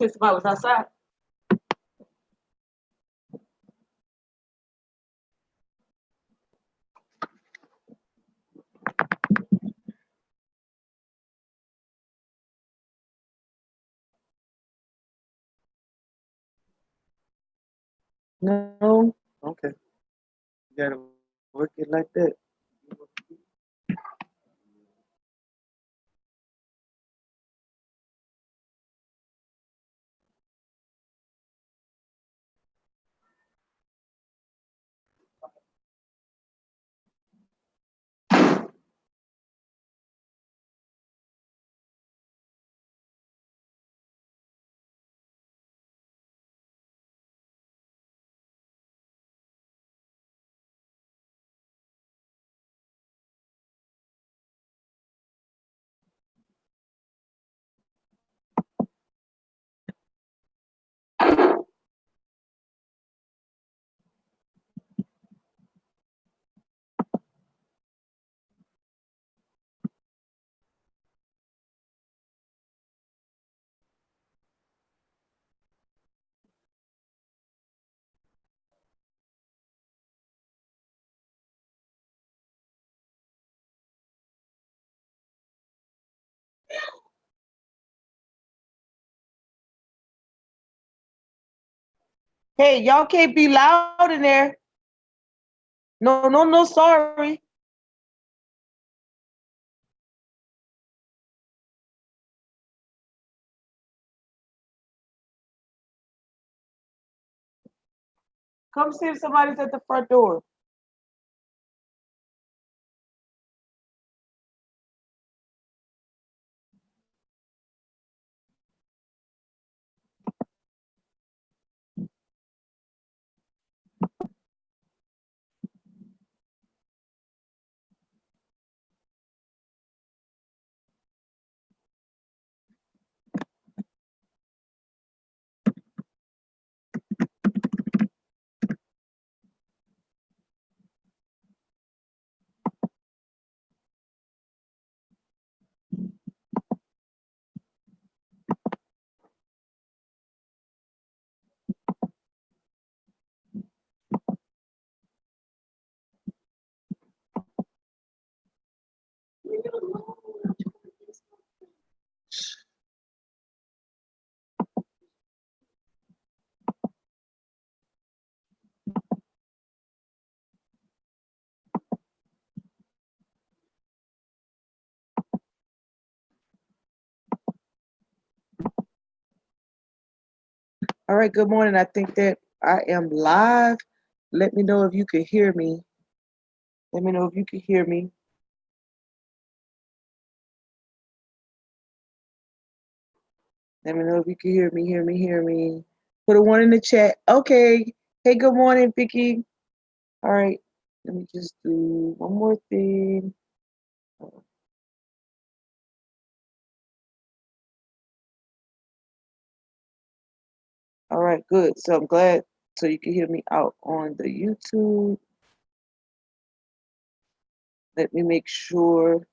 Since I was outside. No? Okay. You gotta work it like that. Hey, y'all can't be loud in there. No, sorry. Come see if somebody's at the front door. All right, good morning. I think that I am live. Let me know if you can hear me. Let me know if you can hear me. Let me know if you can hear me. Put a one in the chat. Okay. Hey, good morning, Vicky. All right. Let me just do one more thing. All right, good. So I'm glad. So you can hear me out on the YouTube. Let me make sure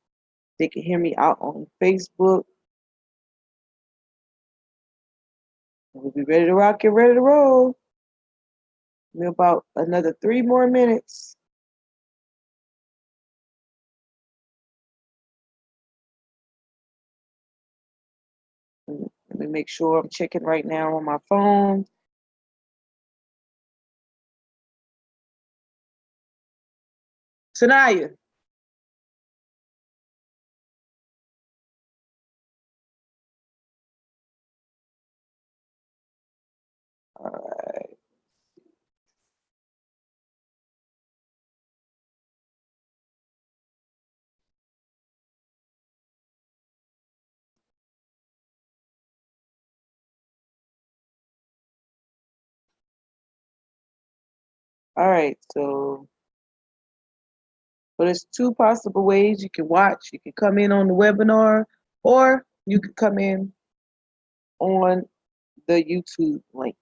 they can hear me out on Facebook. We'll be ready to rock and ready to roll. In about another 3 more minutes. Let me make sure I'm checking right now on my phone. Sanaya. All right. All right, so there's 2 possible ways you can watch. You can come in on the webinar, or you can come in on the YouTube link.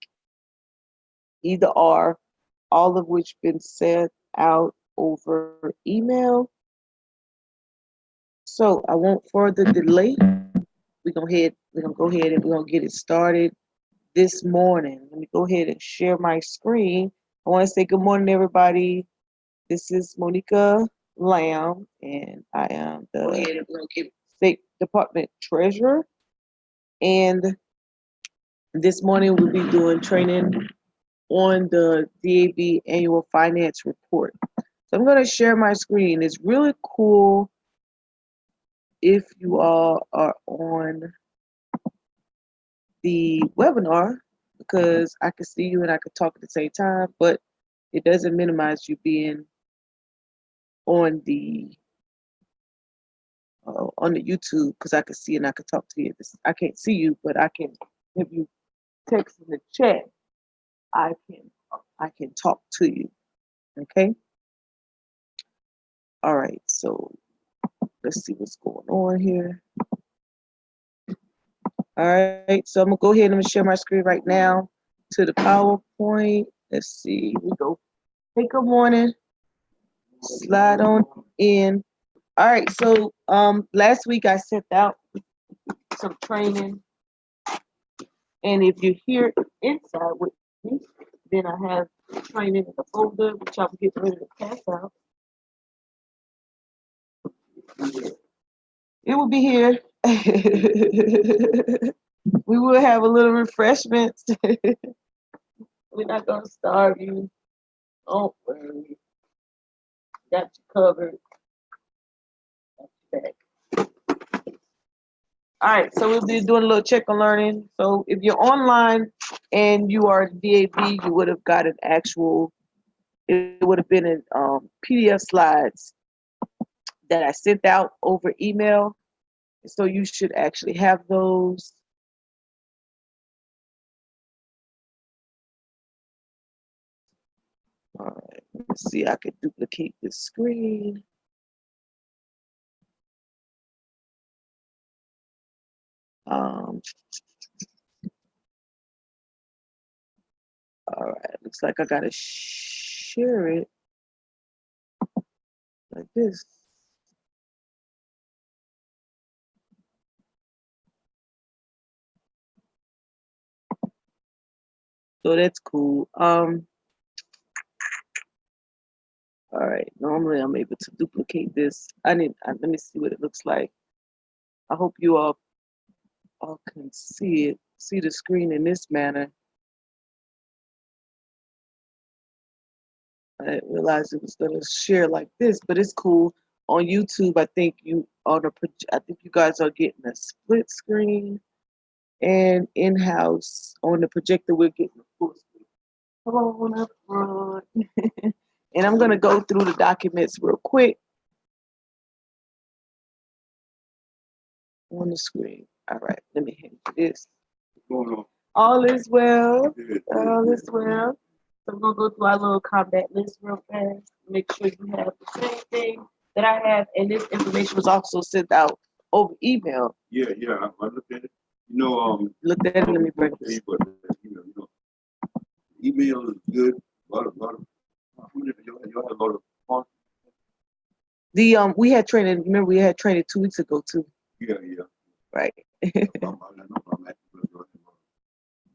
Either or, all of which been sent out over email. So I won't further delay. We're gonna go ahead and we're gonna get it started. this morning. Let me go ahead and share my screen. I want to say good morning, everybody. This is Monica Lamb, and I am the State Department Treasurer. And this morning we'll be doing training on the DAV Annual Finance Report. So I'm going to share my screen. It's really cool if you all are on the webinar because I can see you and I can talk at the same time, but it doesn't minimize you being on the YouTube because I can see and I can talk to you. I can't see you, but I can. If you text in the chat, I can talk to you. Okay. All right. So let's see what's going on here. All right. So I'm gonna go ahead and I'm gonna share my screen right now to the PowerPoint. Let's see. We go. Hey, good morning. Slide on in. All right. So last week I sent out some training, and if you're here inside with me, then I have training in the folder, which I'm getting ready to pass out. It will be here. We will have a little refreshments. We're not gonna starve you. Don't worry. Got you covered. Got you back. All right, so we'll be doing a little check on learning. So if you're online and you are DAV, you would have got an actual, it would have been in PDF slides that I sent out over email. So you should actually have those. All right, let's see, I can duplicate this screen. All right, looks like I gotta share it like this. So that's cool. All right, normally I'm able to duplicate this. Let me see what it looks like. I hope you all can see the screen in this manner. I didn't realize it was gonna share like this, but it's cool. On YouTube, I think you guys are getting a split screen, and in-house on the projector we're getting a full screen. Come on up front. And I'm gonna go through the documents real quick on the screen. All right, let me handle this. All is well. All is well. So I'm gonna go through our little combat list real fast. Make sure you have the same thing that I have, and this information was also sent out over email. Yeah, I looked at it. Looked at it. Let me bring it. Email is good. A lot of fun. We had training. Remember, we had training 2 weeks ago too. Yeah. Right.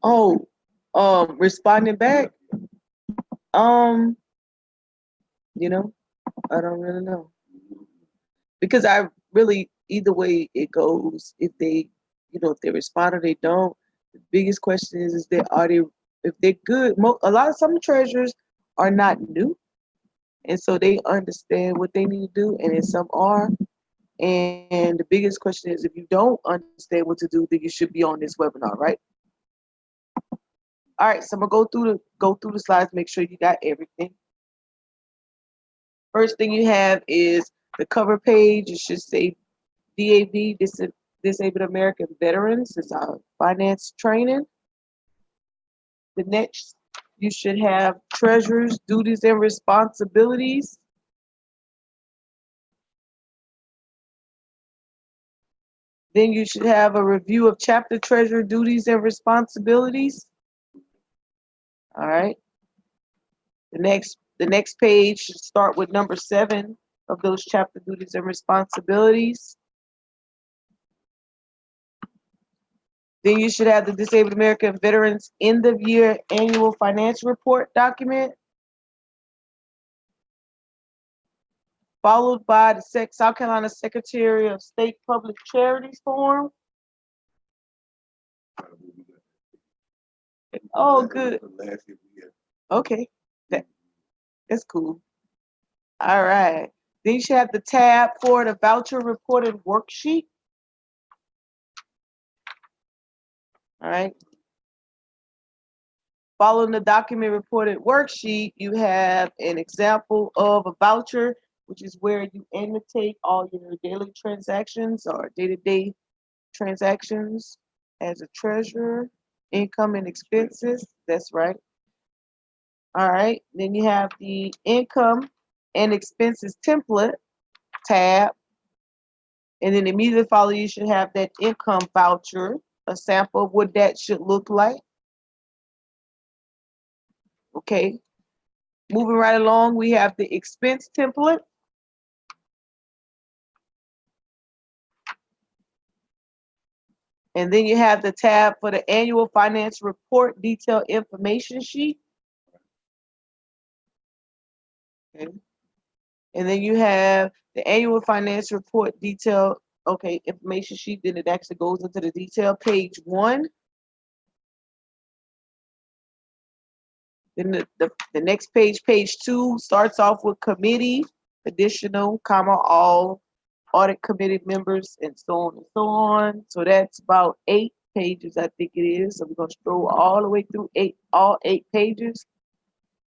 Oh, responding back. I don't really know because I really either way it goes. If they, if they respond or they don't, the biggest question is if they're good. Some treasurers are not new, and so they understand what they need to do, and then some are. And the biggest question is if you don't understand what to do, then you should be on this webinar, right? All right, so I'm gonna go through the slides, make sure you got everything. First thing you have is the cover page. It should say DAV, Disabled American Veterans. It's our finance training. The next, you should have treasurers, duties and responsibilities. Then you should have a review of chapter treasurer duties and responsibilities. All right. The next page should start with number 7 of those chapter duties and responsibilities. Then you should have the Disabled American Veterans End of Year Annual Financial Report document, followed by the South Carolina Secretary of State Public Charities form. Oh, good. Last year we had. Okay, that's cool. All right. Then you should have the tab for the voucher reported worksheet. All right. Following the document reported worksheet, you have an example of a voucher, which is where you annotate all your daily transactions or day-to-day transactions as a treasurer, income and expenses. That's right. All right. Then you have the income and expenses template tab. And then immediately follow, you should have that income voucher, a sample of what that should look like. Okay. Moving right along, we have the expense template. And then you have the tab for the annual finance report detailed information sheet. Okay. And then you have the annual finance report detailed, okay, information sheet. Then it actually goes into the detail, page 1. Then the next page, page 2, starts off with committee, additional, comma, all, audit committee members, and so on and so on. So that's about 8 pages, I think it is. So we're going to scroll all the way through all 8 pages.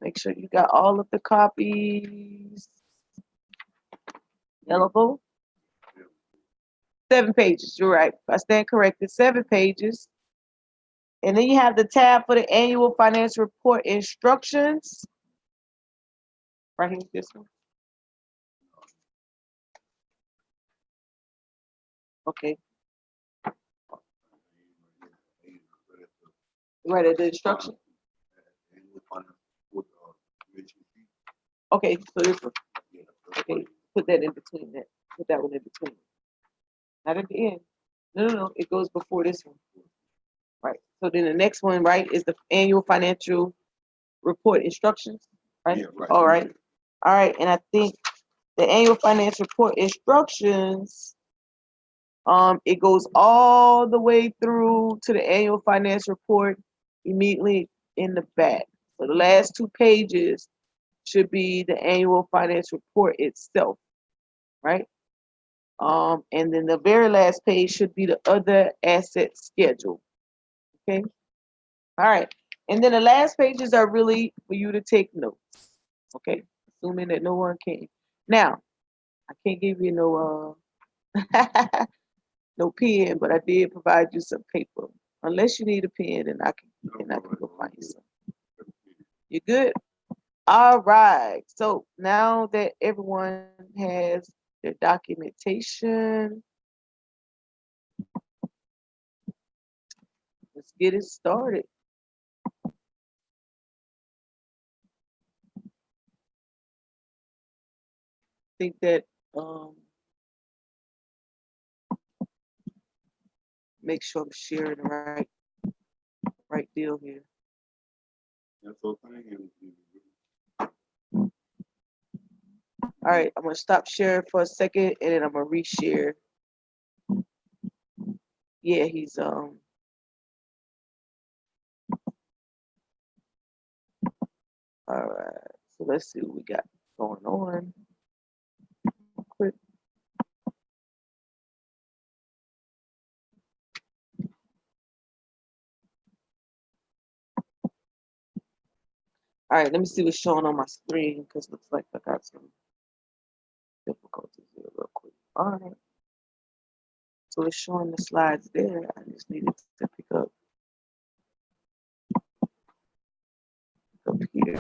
Make sure you got all of the copies available. 7 pages, you're right. I stand corrected, 7 pages. And then you have the tab for the annual financial report instructions. Right here, this one. Okay. Right at the instruction. Okay, so this one. Okay, put that in between that. Put that one in between. Not at the end. No. It goes before this one. Right. So then the next one, right, is the annual financial report instructions. Right? Yeah, right. All right. All right. And I think the annual financial report instructions, it goes all the way through to the annual financial report immediately in the back. So the last 2 pages should be the annual financial report itself, right? And then the very last page should be the other asset schedule. Okay. All right. And then the last pages are really for you to take notes. Okay. Assuming that no one can. Now, I can't give you no no pen, but I did provide you some paper. Unless you need a pen, and I can go find you some. You good? All right. So now that everyone has their documentation, let's get it started. I think that make sure I'm sharing the right deal here. That's okay. All right, I'm gonna stop sharing for a second and then I'm gonna reshare. Yeah, he's all right, so let's see what we got going on. Quick. All right, let me see what's showing on my screen because it looks like I got some difficulties here real quick. All right. So it's showing the slides there. I just needed to pick up here.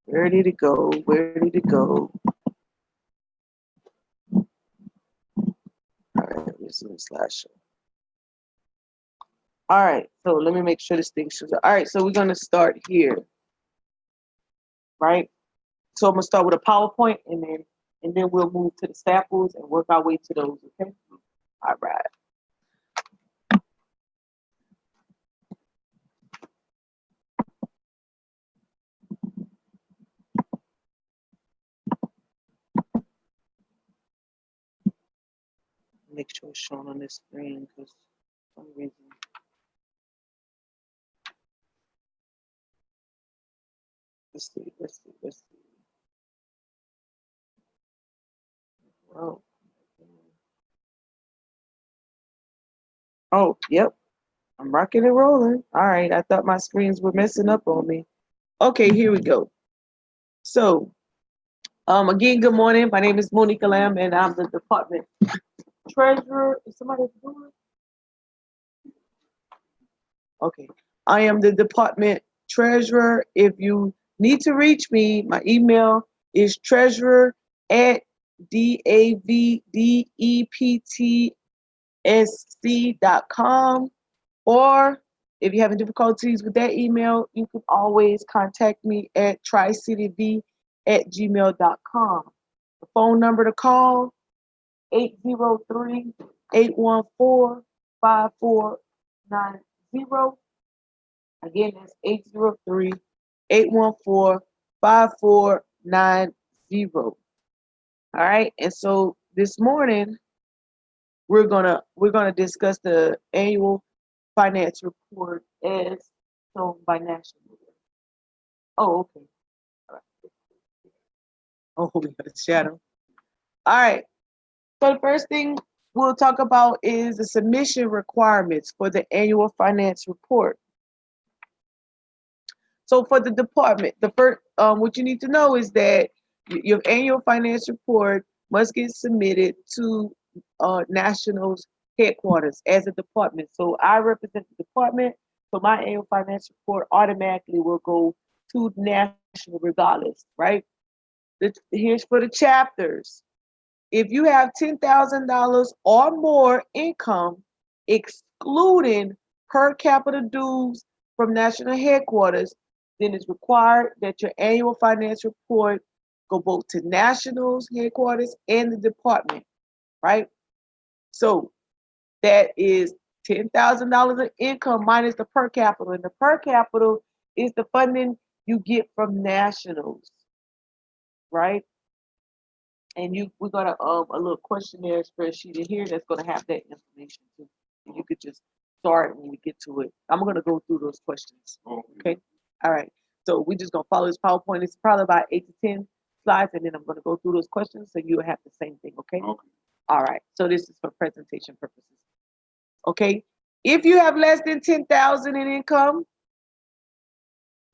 Where did it go? Where did it go? All right, let's see the slideshow. All right, so let me make sure this thing shows up. All right, so we're gonna start here, right? So I'm gonna start with a PowerPoint and then we'll move to the samples and work our way to those, okay? All right. Make sure it's shown on this screen because for some reason. Let's see. Oh. Oh, yep. I'm rocking and rolling. All right. I thought my screens were messing up on me. Okay, here we go. So, again, good morning. My name is Monica Lamb, and I'm the department treasurer. Is somebody doing it? Okay. I am the department treasurer. If you need to reach me, my email is treasurer at davdeptsc.com. Or if you're having difficulties with that email, you can always contact me at tricityv@gmail.com. The phone number to call, 803-814-5490. Again, that's 803-814-5490. All right, and so this morning we're gonna discuss the annual finance report as shown by National. Oh, okay. All right. Oh, we got a shadow. All right. So the first thing we'll talk about is the submission requirements for the annual finance report. So for the department, the first what you need to know is that your annual finance report must get submitted to National's headquarters as a department. So I represent the department, so my annual finance report automatically will go to National regardless, right? Here's for the chapters. If you have $10,000 or more income, excluding per capita dues from national headquarters, then it's required that your annual finance report go both to National's headquarters and the department, right? So that is $10,000 of income minus the per capita, and the per capita is the funding you get from Nationals, right? And we're gonna a little questionnaire spreadsheet in here that's gonna have that information too. And you could just start when we get to it. I'm gonna go through those questions. Okay. All right. So we're just gonna follow this PowerPoint. It's probably about 8 to 10 slides, and then I'm gonna go through those questions so you'll have the same thing. Okay. Okay. All right. So this is for presentation purposes. Okay. If you have less than 10,000 in income,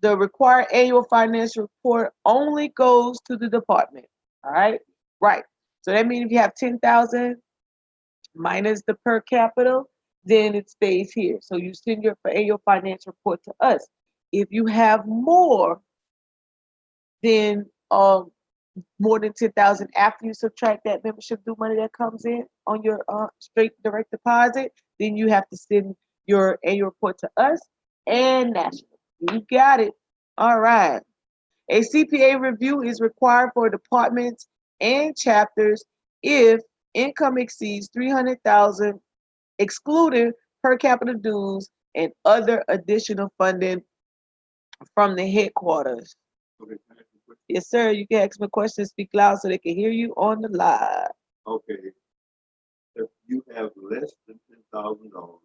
the required annual finance report only goes to the department. All right. Right. So that means if you have 10,000 minus the per capita, then it stays here. So you send your annual finance report to us. If you have more than more than 10,000 after you subtract that membership due money that comes in on your straight direct deposit, then you have to send your annual report to us and National. You got it. All right. A CPA review is required for departments and chapters if income exceeds 300,000, excluding per capita dues and other additional funding from the headquarters. Okay. Can I ask you a question? Yes, sir. You can ask me questions, speak loud so they can hear you on the live. Okay. If you have less than $10,000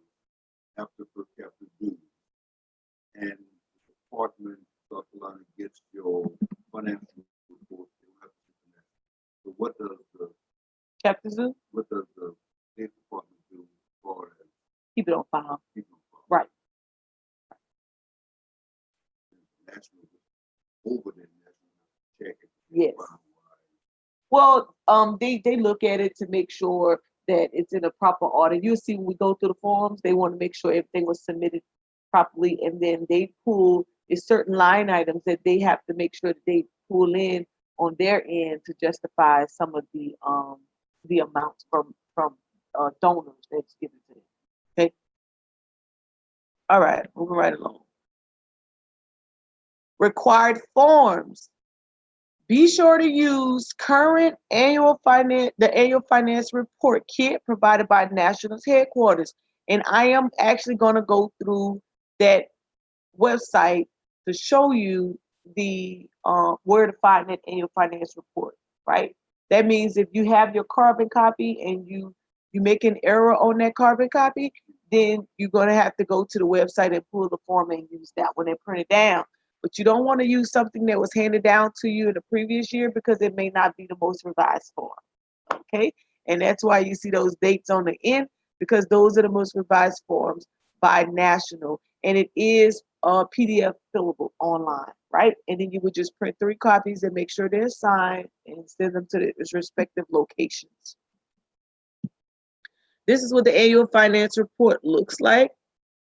after per capita dues, and the department of South Carolina gets your financial report, they will have to send that. So what does the Chapter Zoo, State Department do as far as keep it on file. people Right. national over the national check it? Yes. Wow. Well, they look at it to make sure that it's in a proper order. You'll see when we go through the forms, they want to make sure everything was submitted properly, and then they pull certain line items that they have to make sure that they pull in on their end to justify some of the amounts from donors that's given to them. Okay. All right, moving right along. Required forms. Be sure to use the annual finance report kit provided by Nationals headquarters. And I am actually going to go through that website to show you the where to find that annual finance report, right? That means if you have your carbon copy and you make an error on that carbon copy, then you're going to have to go to the website and pull the form and use that one and print it down. But you don't want to use something that was handed down to you in the previous year because it may not be the most revised form. Okay? And that's why you see those dates on the end, because those are the most revised forms by National. And it is PDF fillable online, right? And then you would just print 3 copies and make sure they're signed and send them to its respective locations. This is what the annual finance report looks like.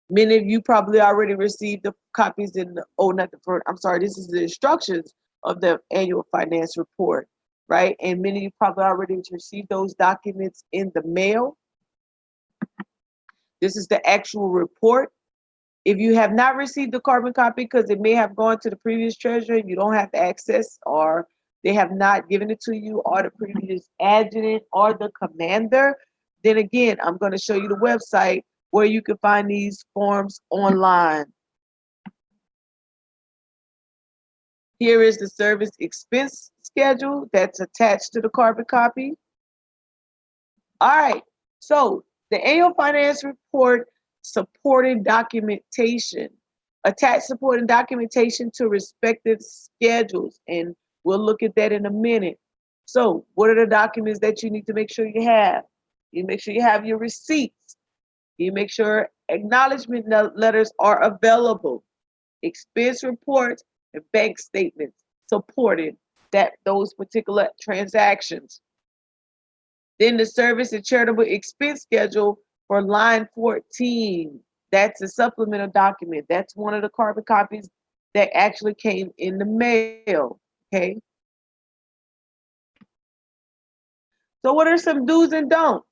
Many of you probably already received the copies in the, oh, not the first, I'm sorry, this is the instructions of the annual finance report, right? And many of you probably already received those documents in the mail. This is the actual report. If you have not received the carbon copy because it may have gone to the previous treasurer, you don't have access, or they have not given it to you, or the previous adjutant or the commander, then again, I'm going to show you the website where you can find these forms online. Here is the service expense schedule that's attached to the carbon copy. All right, so the annual finance report supporting documentation. Attach supporting documentation to respective schedules, and we'll look at that in a minute. So what are the documents that you need to make sure you have? You make sure you have your receipts. You make sure acknowledgement letters are available. Expense reports and bank statements supporting those particular transactions. Then the service and charitable expense schedule for line 14. That's a supplemental document. That's one of the carbon copies that actually came in the mail. Okay. So what are some do's and don'ts?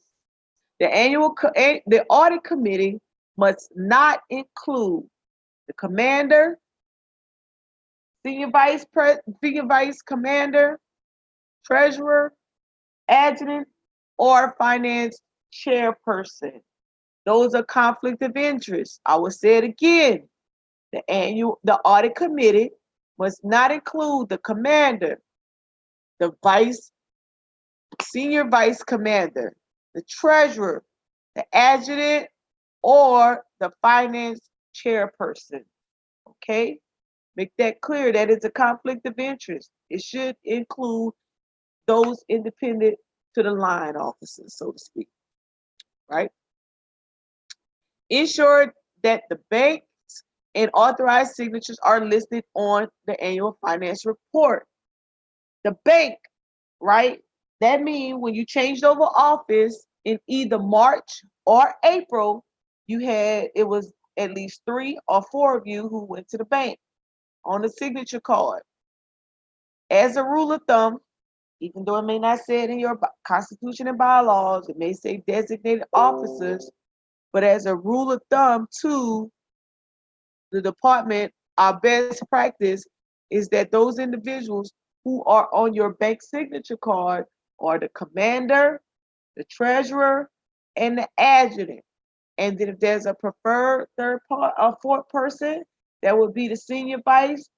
The audit committee must not include the commander, senior vice commander, treasurer, adjutant, or finance chairperson. Those are conflict of interest. I will say it again. The audit committee must not include the commander, the senior vice commander, the treasurer, the adjutant, or the finance chairperson. Okay? Make that clear. That is a conflict of interest. It should include those independent to the line officers, so to speak. Right? Ensure that the banks and authorized signatures are listed on the annual finance report. The bank, right? That means when you changed over office in either March or April, it was at least 3 or 4 of you who went to the bank on the signature card. As a rule of thumb, even though it may not say it in your constitution and bylaws, it may say designated officers, but as a rule of thumb to the department, our best practice is that those individuals who are on your bank signature card are the commander, the treasurer, and the adjutant. And then if there's a preferred fourth person, that would be the senior vice,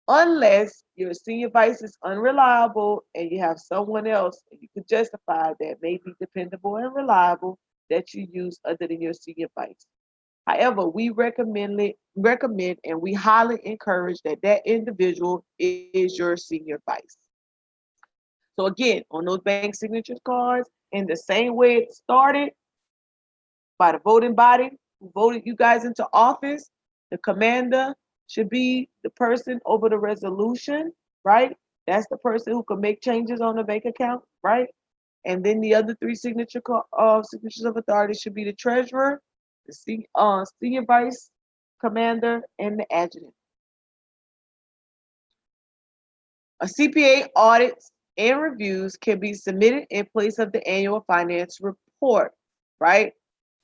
unless your senior vice is unreliable and you have someone else and you can justify that may be dependable and reliable that you use other than your senior vice. However, we recommend and we highly encourage that individual is your senior vice. So again, on those bank signature cards, in the same way it started by the voting body who voted you guys into office, the commander should be the person over the resolution, right? That's the person who can make changes on the bank account, right? And then the other 3 signatures of authority should be the treasurer, the senior vice commander, and the adjutant. A CPA audits and reviews can be submitted in place of the annual finance report, right?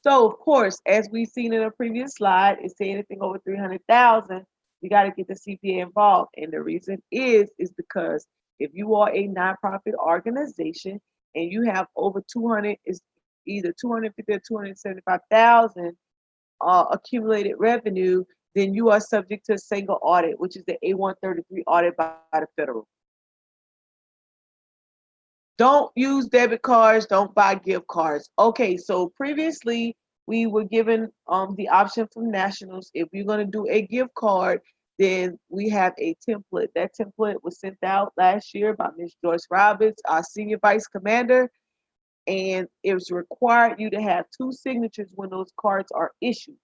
So of course, as we've seen in a previous slide, it's saying anything over 300,000, you got to get the CPA involved. And the reason is because If you are a nonprofit organization and you have over 200, is either 250 or 275,000 accumulated revenue, then you are subject to a single audit, which is the A133 audit by the federal. Don't use debit cards, don't buy gift cards. Okay, so previously we were given the option from nationals. If you're going to do a gift card, then we have a template. That template was sent out last year by Ms. Joyce Roberts, our senior vice commander, and it was required you to have 2 signatures when those cards are issued,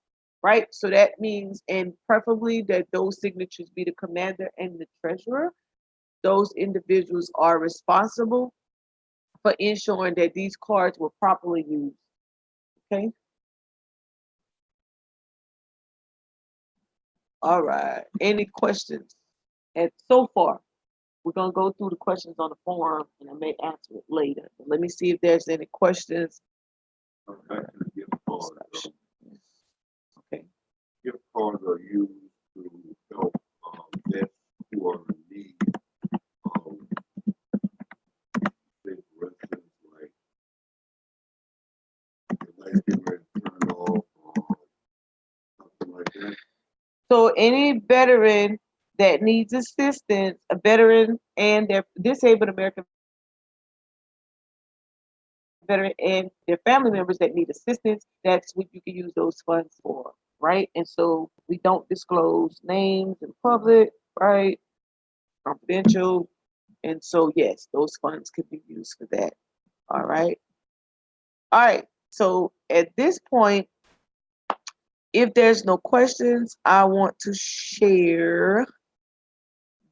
right? So that means, and preferably that those signatures be the commander and the treasurer. Those individuals are responsible for ensuring that these cards were properly used. Okay. All right. Any questions? And so far, we're gonna go through the questions on the form, and I may answer it later. But let me see if there's any questions. Okay, gift cards. Okay. Gift cards are used to help vets who are in need. Say for instance, like the lights get ready to turn off or something like that. So any veteran that needs assistance, a veteran and their disabled American veteran and their family members that need assistance, that's what you can use those funds for, right? And so we don't disclose names in public, right? Confidential. And so yes, those funds could be used for that. All right. All right. So at this point, if there's no questions, I want to share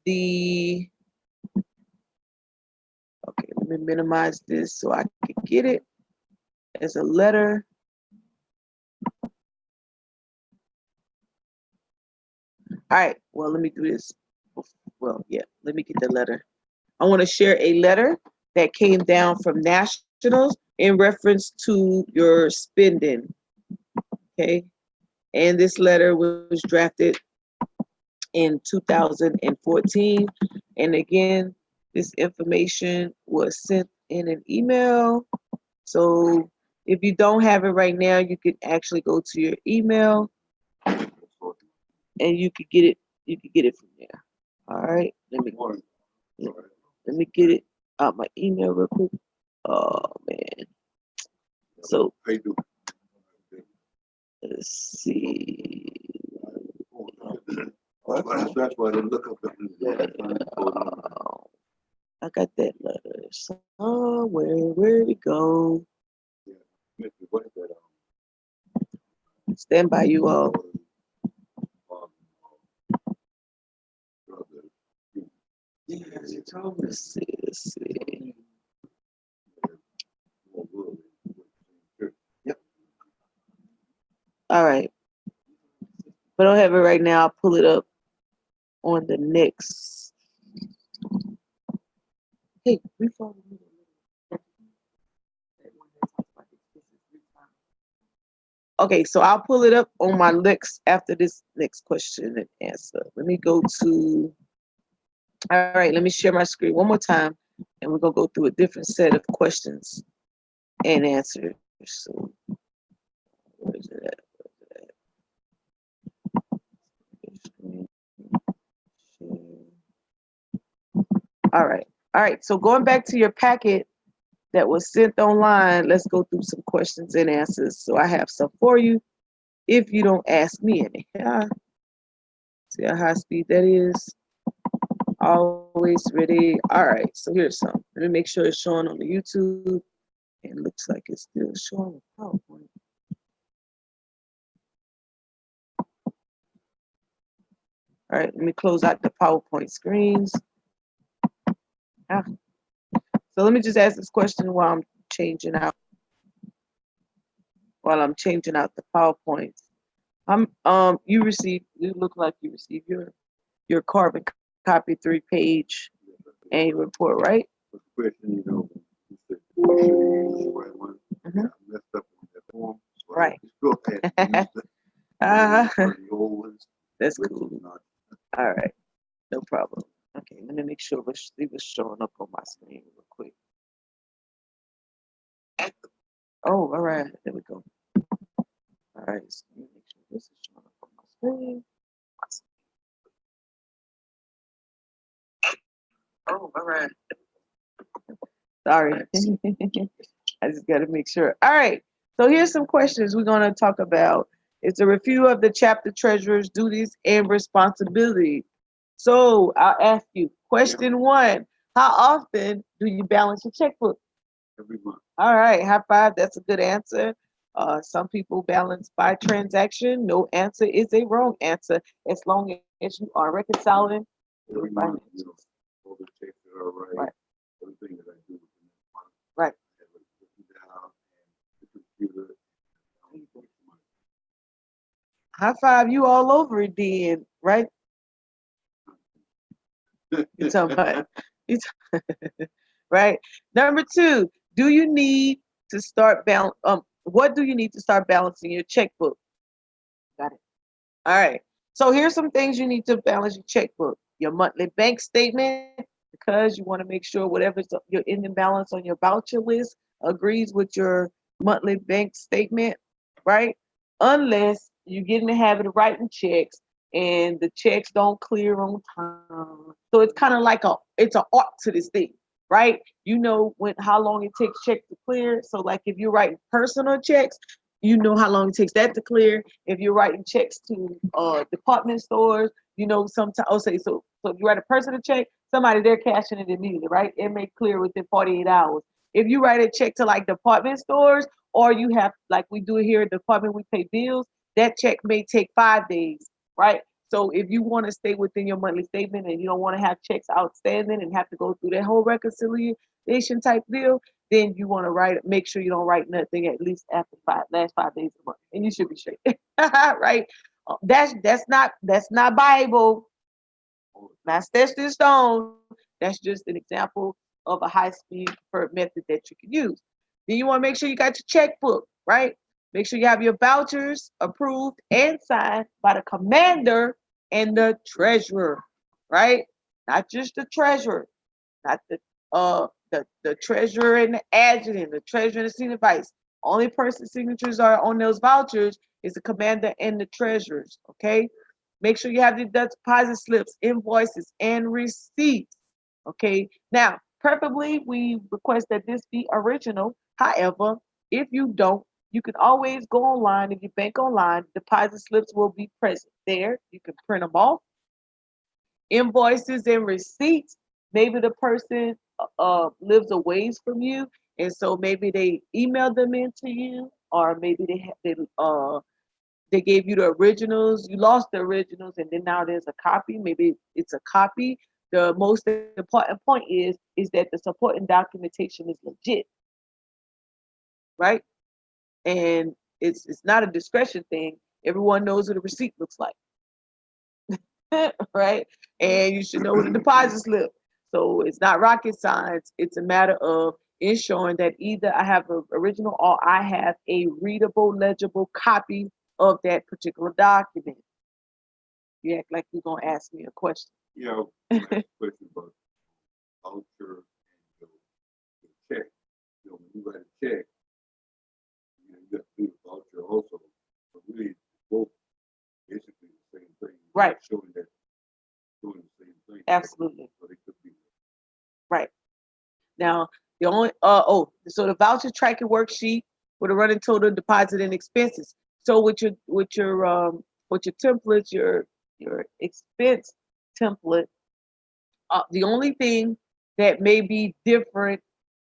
the, okay, let me minimize this so I can get it as a letter. All right, well, let me do this. Well, yeah, let me get the letter. I want to share a letter that came down from nationals in reference to your spending. Okay. And this letter was drafted in 2014. And again, this information was sent in an email. So if you don't have it right now, you can actually go to your email and you could get it. You could get it from there. All right. Let me get it out my email real quick. Oh man. So let's see. That's why they look up I got that letter somewhere. Where'd it go? Stand by, you all. Let's see. Let's see. All right. If I don't have it right now, I'll pull it up on the next. Hey, we follow me. Okay, so I'll pull it up on my next after this next question and answer. Let me go to, all right, let me share my screen one more time and we're gonna go through a different set of questions and answers. So where is it at? All right, so going back to your packet that was sent online, let's go through some questions and answers. So I have some for you if you don't ask me any. Yeah. See how high speed that is? Always ready. All right, so here's some. Let me make sure it's showing on the YouTube. It looks like it's still showing the PowerPoint. All right, let me close out the PowerPoint screens. Ah. So let me just ask this question while I'm changing out the PowerPoints. You look like you received your carbon copy 3-page annual report, right? Question, you said, should you use the right one? Mm-hmm. I messed up on that form. So Right. The old ones. That's cool. All right, no problem. Okay, let me make sure it was showing up on my screen real quick. Oh, all right. There we go. All right. So let me make sure this is showing up on my screen. Oh, all right. Sorry. I just got to make sure. All right. So here's some questions we're going to talk about. It's a review of the chapter treasurer's duties and responsibility. So I'll ask you, question one, how often do you balance your checkbook? Every month. All right, high five. That's a good answer. Some people balance by transaction. No answer is a wrong answer as long as you are reconciling your Every month, finances. all the checks that are right, Right. everything that I do within that month. Right. I have it written down and the computer. High five, you all over it then, right? You talking about right? Number two, do you need to start what do you need to start balancing your checkbook? Got it. All right. So here's some things you need to balance your checkbook. Your monthly bank statement, because you want to make sure whatever's your ending balance on your voucher list agrees with your monthly bank statement, right? Unless you get in the habit of writing checks and the checks don't clear on time. So it's kind of like it's an art to this thing, right? You know how long it takes checks to clear. So like if you're writing personal checks, you know how long it takes that to clear. If you're writing checks to department stores, you know sometimes. Oh, say so if you write a personal check, somebody they're cashing it immediately, right? It may clear within 48 hours. If you write a check to like department stores, or you have like we do it here at the department, we pay bills. That check may take 5 days, right? So if you want to stay within your monthly statement and you don't want to have checks outstanding and have to go through that whole reconciliation type deal, then you want to make sure you don't write nothing at least after last 5 days a month, and you should be straight, right? That's not Bible. Not sketched in stone. That's just an example of a high-speed preferred method that you can use. Then you want to make sure you got your checkbook, right? Make sure you have your vouchers approved and signed by the commander and the treasurer, right? Not just the treasurer, not the treasurer and the adjutant, the treasurer and the senior vice. Only person's signatures are on those vouchers is the commander and the treasurers. Okay. Make sure you have the deposit slips, invoices, and receipts. Okay. Now, preferably, we request that this be original. However, if you don't, you can always go online. If you bank online, deposit slips will be present there. You can print them off. Invoices and receipts. Maybe the person lives a ways from you, and so maybe they emailed them into you, or maybe they gave you the originals. You lost the originals, and then now there's a copy. Maybe it's a copy. The most important point is that the supporting documentation is legit, right? And it's not a discretion thing. Everyone knows what a receipt looks like. Right? And you should know what a deposit slip. So it's not rocket science. It's a matter of ensuring that either I have an original or I have a readable, legible copy of that particular document. You act like you're gonna ask me a question. Yeah, I have a question about voucher and your check. When you write a check, you got to do the voucher also. But really, both basically the same thing. Right. Showing that doing the same thing. Absolutely. So they could be. Right. Now, the only so the voucher tracking worksheet with a running total, deposit, and expenses. So with your templates, your expense template, the only thing that may be different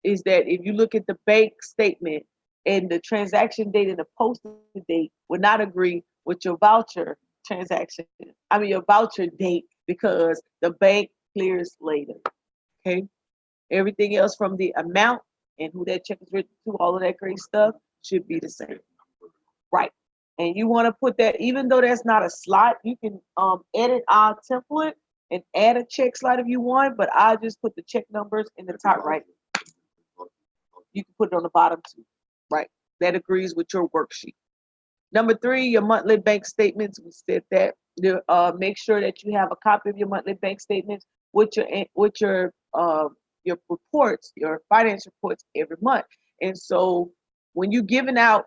is that if you look at the bank statement and the transaction date and the posting date would not agree with your voucher your voucher date, because the bank clears later. Okay. Everything else from the amount and who that check is written to, all of that great stuff should be the same. Right. And you want to put that, even though that's not a slot, you can edit our template and add a check slot if you want, but I'll just put the check numbers in the top right. You can put it on the bottom too. Right. That agrees with your worksheet. Number 3, your monthly bank statements. We said that. Make sure that you have a copy of your monthly bank statements your reports, your finance reports every month. And so when you're giving out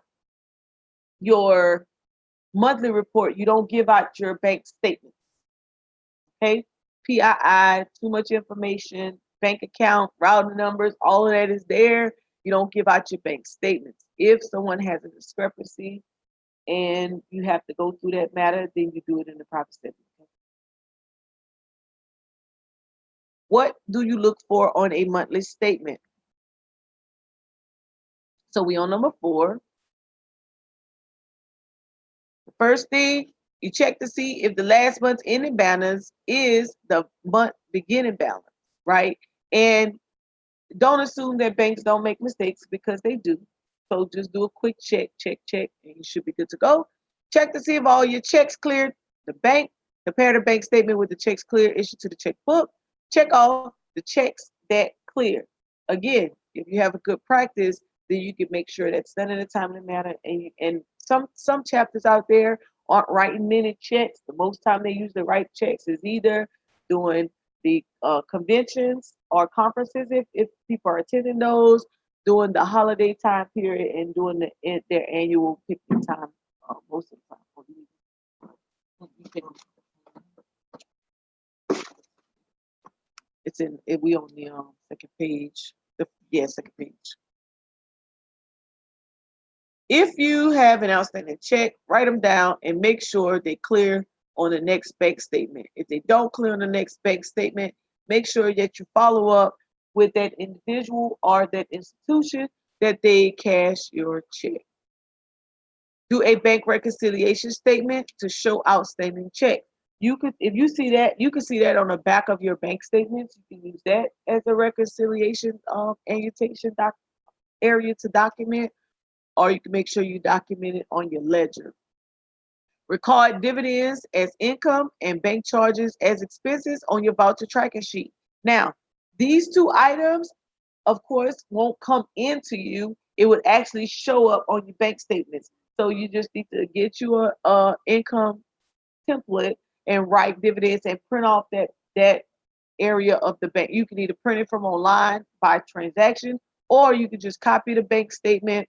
your monthly report, you don't give out your bank statement. Okay, PII, too much information, bank account, routing numbers, all of that is there. You don't give out your bank statements. If someone has a discrepancy and you have to go through that matter, then you do it in the proper statement. Okay? What do you look for on a monthly statement? So we on number 4. The first thing, you check to see if the last month's ending balance is the month beginning balance, right? And don't assume that banks don't make mistakes, because they do. So just do a quick check, and you should be good to go. Check to see if all your checks cleared the bank. Compare the bank statement with the checks cleared issued to the checkbook. Check off the checks that clear. Again, if you have a good practice, then you can make sure that's done in a timely manner. And some chapters out there aren't writing minute checks. The most time they use the right checks is either doing the conventions or conferences, if people are attending those, during the holiday time period, and doing their annual picnic time most of the time. We on the second page. Second page. If you have an outstanding check, write them down and make sure they clear on the next bank statement. If they don't clear on the next bank statement, make sure that you follow up with that individual or that institution that they cash your check. Do a bank reconciliation statement to show outstanding checks. If you see that, you can see that on the back of your bank statements. You can use that as a reconciliation annotation area to document, or you can make sure you document it on your ledger. Record dividends as income and bank charges as expenses on your voucher tracking sheet. Now, these 2 items, of course, won't come into you. It would actually show up on your bank statements. So you just need to get you a income template and write dividends and print off that area of the bank. You can either print it from online by transaction, or you can just copy the bank statement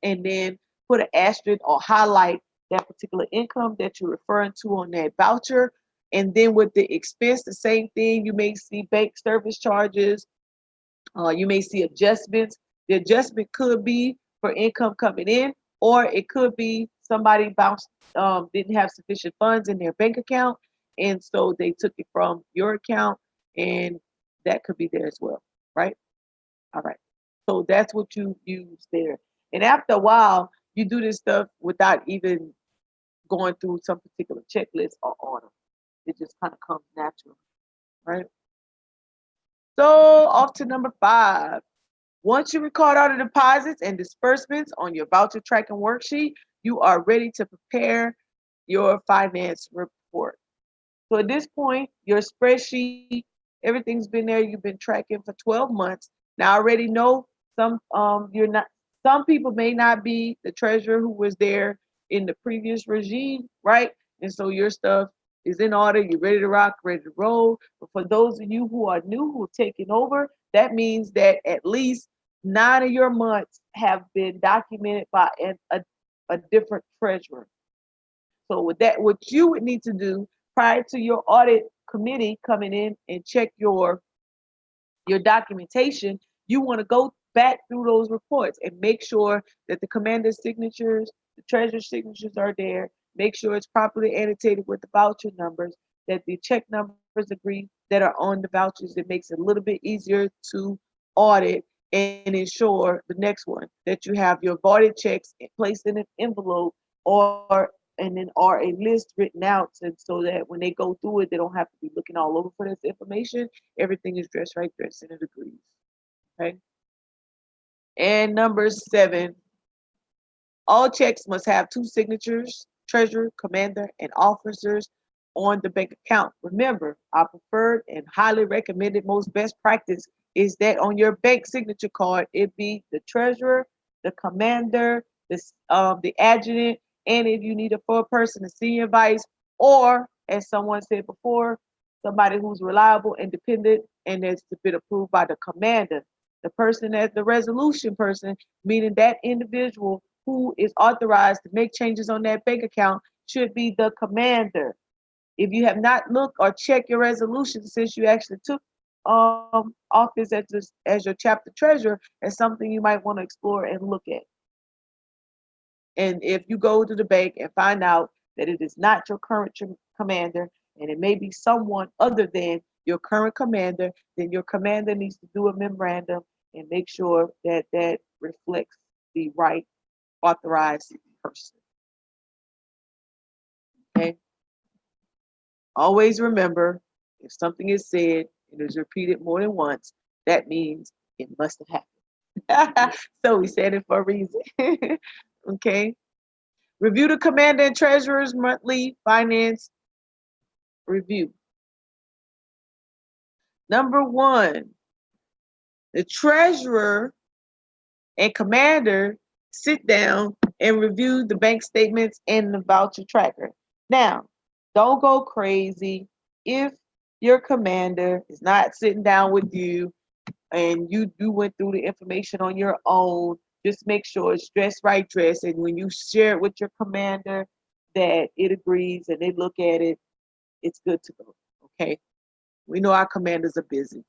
and then put an asterisk or highlight that particular income that you're referring to on that voucher. And then with the expense, the same thing. You may see bank service charges. You may see adjustments. The adjustment could be for income coming in, or it could be somebody didn't have sufficient funds in their bank account, and so they took it from your account, and that could be there as well, right? All right. So that's what you use there. And after a while, you do this stuff without even going through some particular checklist or order. It just kind of comes natural, right? So off to number 5. Once you record all the deposits and disbursements on your voucher tracking worksheet, you are ready to prepare your finance report. So at this point, your spreadsheet, everything's been there. You've been tracking for 12 months. Now I already know some people may not be the treasurer who was there in the previous regime, right? And so your stuff is in order. You're ready to rock, ready to roll. But for those of you who are new, who are taking over, that means that at least 9 of your months have been documented by a different treasurer. So with that, what you would need to do prior to your audit committee coming in and check your documentation, you want to go back through those reports and make sure that the commander's signatures, the treasurer's signatures are there. Make sure it's properly annotated with the voucher numbers, that the check numbers agree that are on the vouchers. It makes it a little bit easier to audit and ensure the next one that you have your voided checks placed in an envelope or a list written out, and so that when they go through it, they don't have to be looking all over for this information. Everything is dressed right, dressed in degrees. Okay. And number 7, all checks must have 2 signatures, treasurer, commander, and officers on the bank account. Remember, our preferred and highly recommended most best practice is that on your bank signature card, it be the treasurer, the commander, the adjutant, and if you need a 4-person, a senior vice, or as someone said before, somebody who's reliable, independent, and that's been approved by the commander. The person as the resolution person, meaning that individual who is authorized to make changes on that bank account, should be the commander. If you have not looked or checked your resolution since you actually took office as your chapter treasurer, it's something you might want to explore and look at. And if you go to the bank and find out that it is not your current commander and it may be someone other than your current commander, then your commander needs to do a memorandum and make sure that that reflects the right authorized person. Okay? Always remember, if something is said and is repeated more than once, that means it must have happened. So we said it for a reason. Okay? Review the commander and treasurer's monthly finance review. Number one, the treasurer and commander sit down and review the bank statements and the voucher tracker. Now, don't go crazy if your commander is not sitting down with you and you went through the information on your own. Just make sure it's right dress, and when you share it with your commander that it agrees and they look at it, it's good to go. Okay, we know our commanders are busy.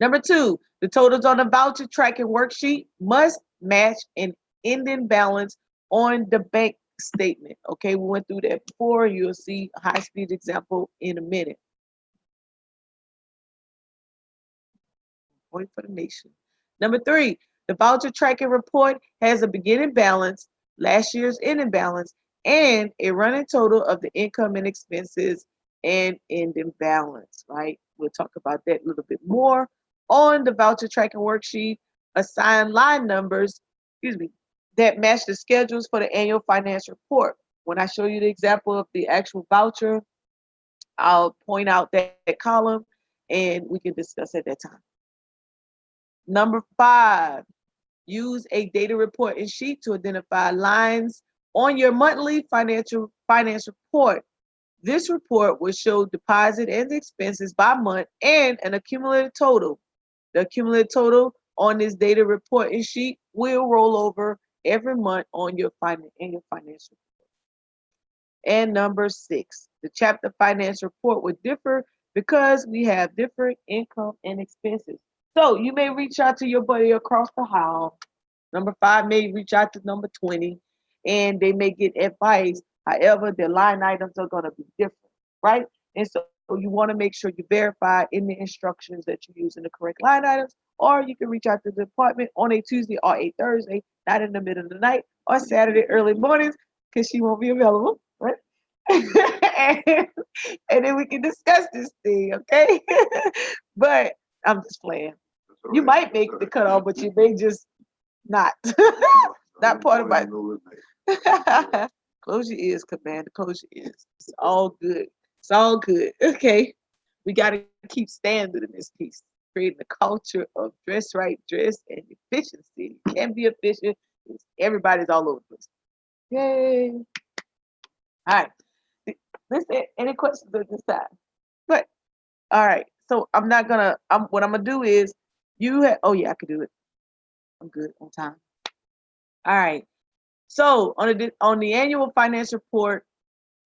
Number two, the totals on the voucher tracking worksheet must match an ending balance on the bank statement. Okay, we went through that before. You'll see a high-speed example in a minute. Point for the nation. Number three, the voucher tracking report has a beginning balance, last year's ending balance, and a running total of the income and expenses and ending balance, right? We'll talk about that a little bit more on the voucher tracking worksheet. Assign line numbers, that match the schedules for the annual finance report. When I show you the example of the actual voucher, I'll point out that column and we can discuss at that time. Number five, use a data reporting sheet to identify lines on your monthly finance report. This report will show deposit and expenses by month and an accumulated total. The accumulated total on this data reporting sheet will roll over every month on your financial report. And number six, the chapter finance report would differ because we have different income and expenses. So you may reach out to your buddy across the hall. Number five may reach out to number 20 and they may get advice. However, their line items are going to be different, right? And so you want to make sure you verify in the instructions that you're using the correct line items, or you can reach out to the department on a Tuesday or a Thursday, not in the middle of the night, or Saturday early mornings, because she won't be available, right? and then we can discuss this thing, okay? But I'm just playing. You might make the cutoff, but you may just not. Not part of my. Close your ears, Commander. Close your ears. It's all good. It's all good. Okay. We got to keep standard in this piece. Creating a culture of dress right, dress, and efficiency. You can't be efficient. Everybody's all over the place. Yay. All right. Listen, any questions at this time? But all right. So I'm not gonna. What I'm gonna do is you have. Oh yeah, I could do it. I'm good on time. All right. So on the annual finance report,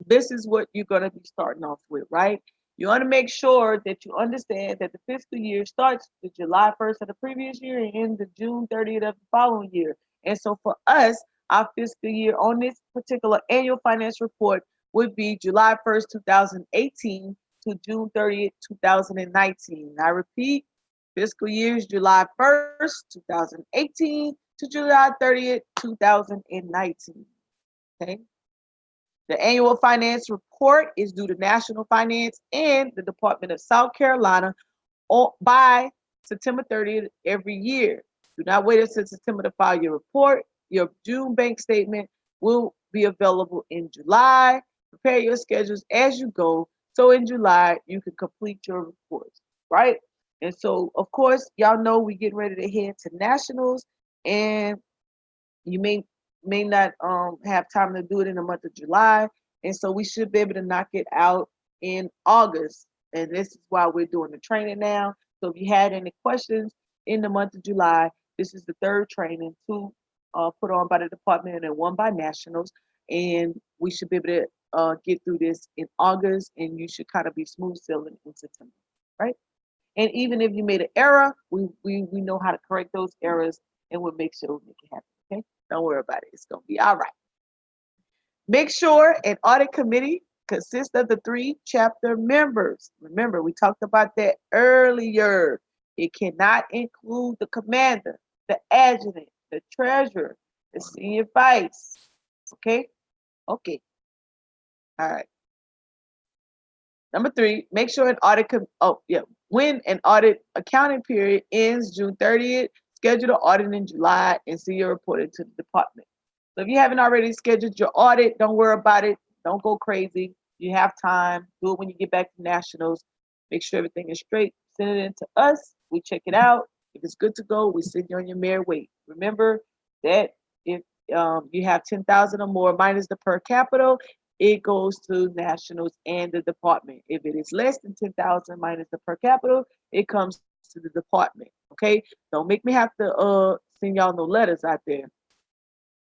this is what you're going to be starting off with, right? You want to make sure that you understand that the fiscal year starts the July 1st of the previous year and ends the June 30th of the following year. And so for us, our fiscal year on this particular annual finance report would be July 1st, 2018 to June 30th, 2019. I repeat, fiscal years July 1st, 2018 to July 30th, 2019. Okay. The annual finance report is due to National Finance and the Department of South Carolina by September 30th every year. Do not wait until September to file your report. Your June bank statement will be available in July. Prepare your schedules as you go. So in July, you can complete your reports, right? And so, of course, y'all know we getting ready to head to nationals, and you may not have time to do it in the month of July, and so we should be able to knock it out in August. And this is why we're doing the training now. So if you had any questions in the month of July, this is the third training, two put on by the department and one by nationals. And we should be able to get through this in August, and you should kind of be smooth sailing in September, right? And even if you made an error, we know how to correct those errors, and we'll make sure we make it happen. Okay, don't worry about it. It's gonna be all right. Make sure an audit committee consists of the 3 chapter members. Remember, we talked about that earlier. It cannot include the commander, the adjutant, the treasurer, the senior vice. Okay? Okay. All right. Number 3, make sure an audit, when an audit accounting period ends June 30th, schedule the audit in July and see your report to the department. So if you haven't already scheduled your audit, don't worry about it. Don't go crazy. You have time. Do it when you get back to nationals. Make sure everything is straight. Send it in to us. We check it out. If it's good to go, we send you on your merry way. Remember that if you have 10,000 or more minus the per capita, it goes to nationals and the department. If it is less than 10,000 minus the per capita, it comes to the department. Okay? Don't make me have to send y'all no letters out there.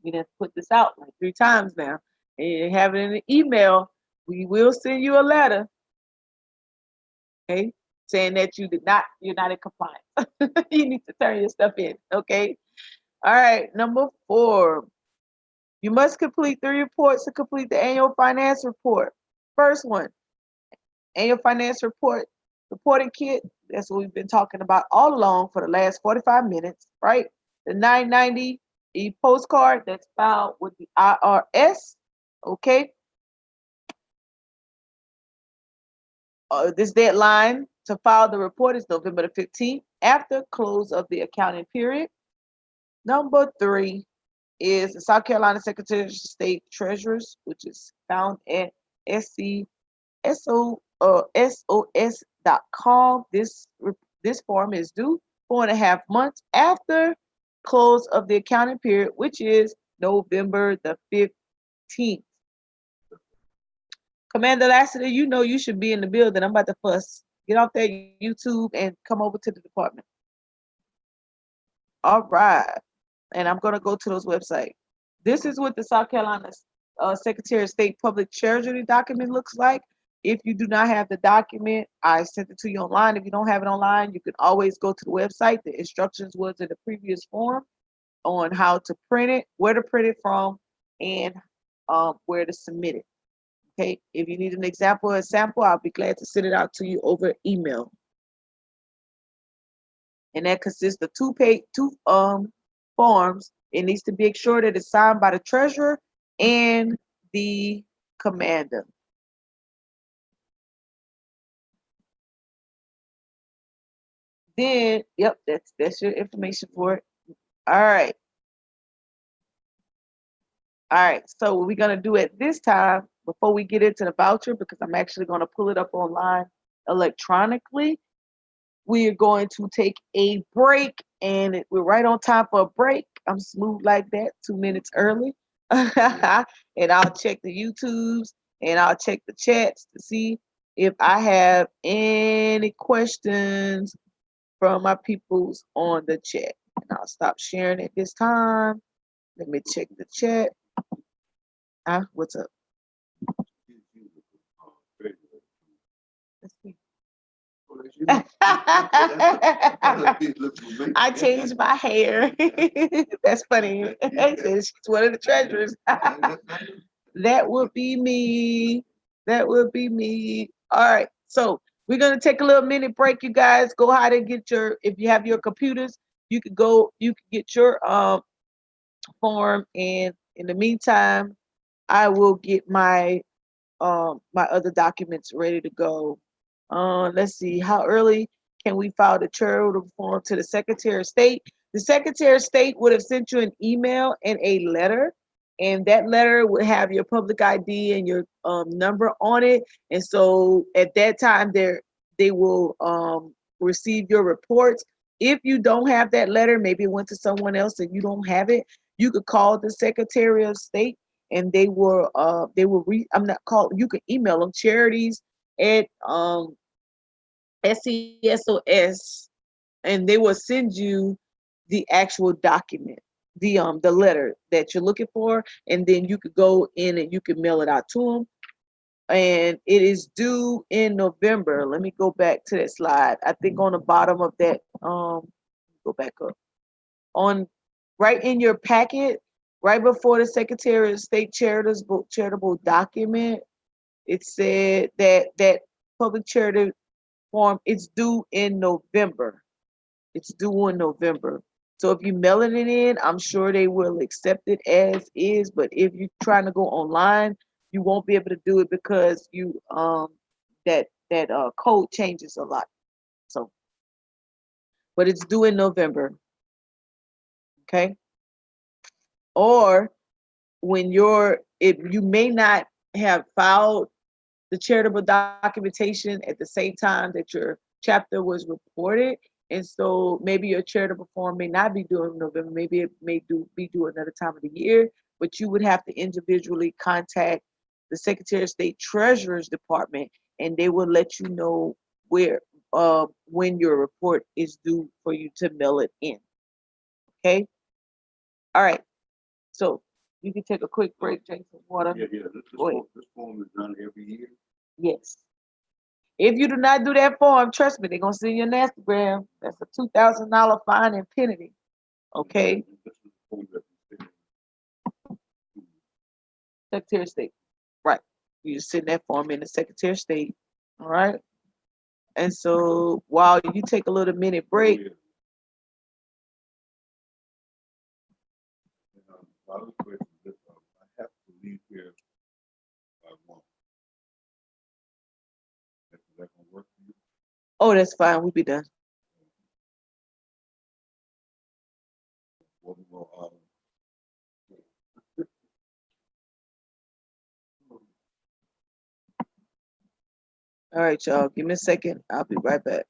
We done put this out like 3 times now. And you have it in an email. We will send you a letter, okay, saying that you're not in compliance. You need to turn your stuff in, okay? All right, number 4. You must complete 3 reports to complete the annual finance report. First one, annual finance report reporting kit. That's what we've been talking about all along for the last 45 minutes, right? The 990 postcard that's filed with the IRS, okay? This deadline to file the report is November the 15th after close of the accounting period. Number 3 is the South Carolina Secretary of State Treasurers, which is found at sos.com. This form is due 4.5 months after close of the accounting period, which is November the 15th. Commander Lassiter, you know you should be in the building. I'm about to fuss. Get off that YouTube and come over to the department. All right. And I'm going to go to those websites. This is what the South Carolina Secretary of State Public Treasury document looks like. If you do not have the document, I sent it to you online. If you don't have it online, you can always go to the website. The instructions was in the previous form on how to print it, where to print it from, and where to submit it. Okay, if you need an example or a sample, I'll be glad to send it out to you over email. And that consists of 2 forms. It needs to be sure that it's signed by the treasurer and the commander. Then, yep, that's your information for it. All right. All right, so what we're going to do at this time, before we get into the voucher, because I'm actually going to pull it up online electronically, we are going to take a break, and we're right on time for a break. I'm smooth like that, 2 minutes early. And I'll check the YouTubes, and I'll check the chats to see if I have any questions from my peoples on the chat. And I'll stop sharing at this time. Let me check the chat. What's up? Let's see. I changed my hair. That's funny. She's one of the treasurers. That would be me. That would be me. All right. So we're gonna take a little minute break, you guys. Go ahead and get your, if you have your computers, you can get your form, and in the meantime, I will get my my other documents ready to go. Let's see, how early can we file the charitable form to the Secretary of State? The Secretary of State would have sent you an email and a letter, and that letter would have your public ID and your number on it. And so at that time, they will receive your reports. If you don't have that letter, maybe it went to someone else and you don't have it, you could call the Secretary of State, and you can email them charities at SESOS, and they will send you the actual document, the letter that you're looking for, and then you could go in and you can mail it out to them. And it is due in November. Let me go back to that slide. I think on the bottom of that, go back up. On right in your packet, right before the Secretary of State charitable document, it said that public charity form, it's due in November. It's due in November. So if you mailing it in, I'm sure they will accept it as is. But if you're trying to go online, you won't be able to do it because you that code changes a lot. So, but it's due in November. Okay. Or when if you may not have filed the charitable documentation at the same time that your chapter was reported. And so maybe your charitable form may not be due in November, maybe it may be due another time of the year, but you would have to individually contact the Secretary of State Treasurer's Department, and they will let you know when your report is due for you to mail it in. Okay? All right. So you can take a quick break, drink some water. Yeah. This form is done every year. Yes. If you do not do that form, trust me, they're gonna send you an Instagram. That's a $2,000 fine and penalty. Okay, This is the form that we send. Secretary of State. Right. You just send that form in the Secretary of State. All right. And so while you take a little minute break, Yeah. And, my other question is, I have to leave here by 1. Is that gonna work for you? oh, that's fine. We'll be done. Well, All right, y'all. Give me a second. I'll be right back.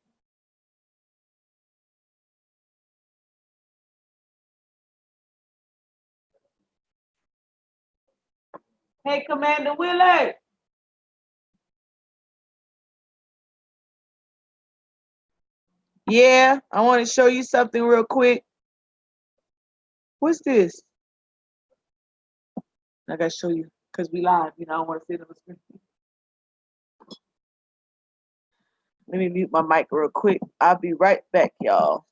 Hey, Commander Willard. Yeah, I want to show you something real quick. What's this? I gotta show you because we live. I don't want to sit on the screen. Let me mute my mic real quick. I'll be right back, y'all.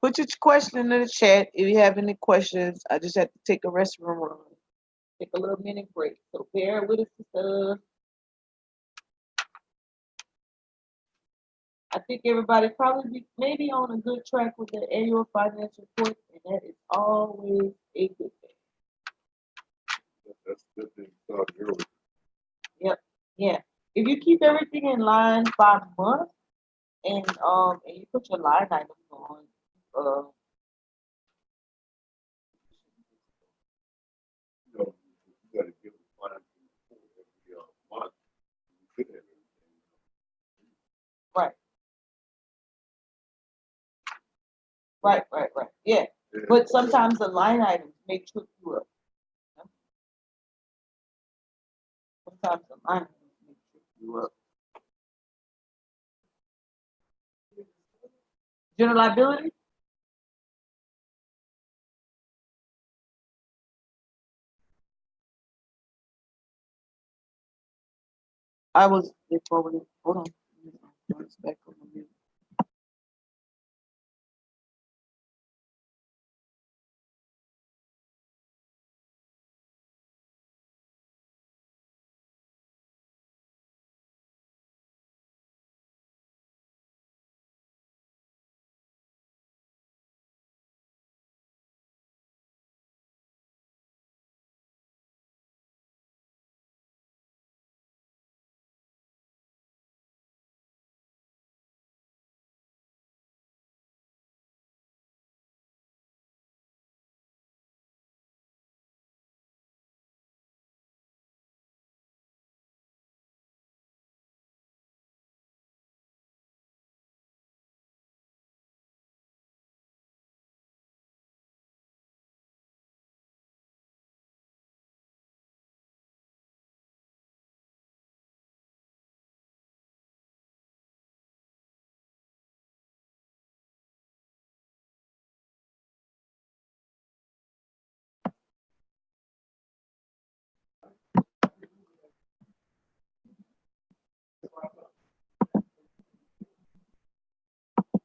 Put your question in the chat if you have any questions. I just have to take a restroom run. Take a little minute break. So bear with us. I think everybody probably maybe on a good track with the annual financial report, and that is always a good thing. that's good thing started early. Yep. Yeah. If you keep everything in line by month and you put your line items on, You gotta give the financial report every month. You should have everything. Right. Yeah. But sometimes the line items may trip you up. Sometimes the line items may trip you up. General liability? I was before we hold on. It's back on the mute.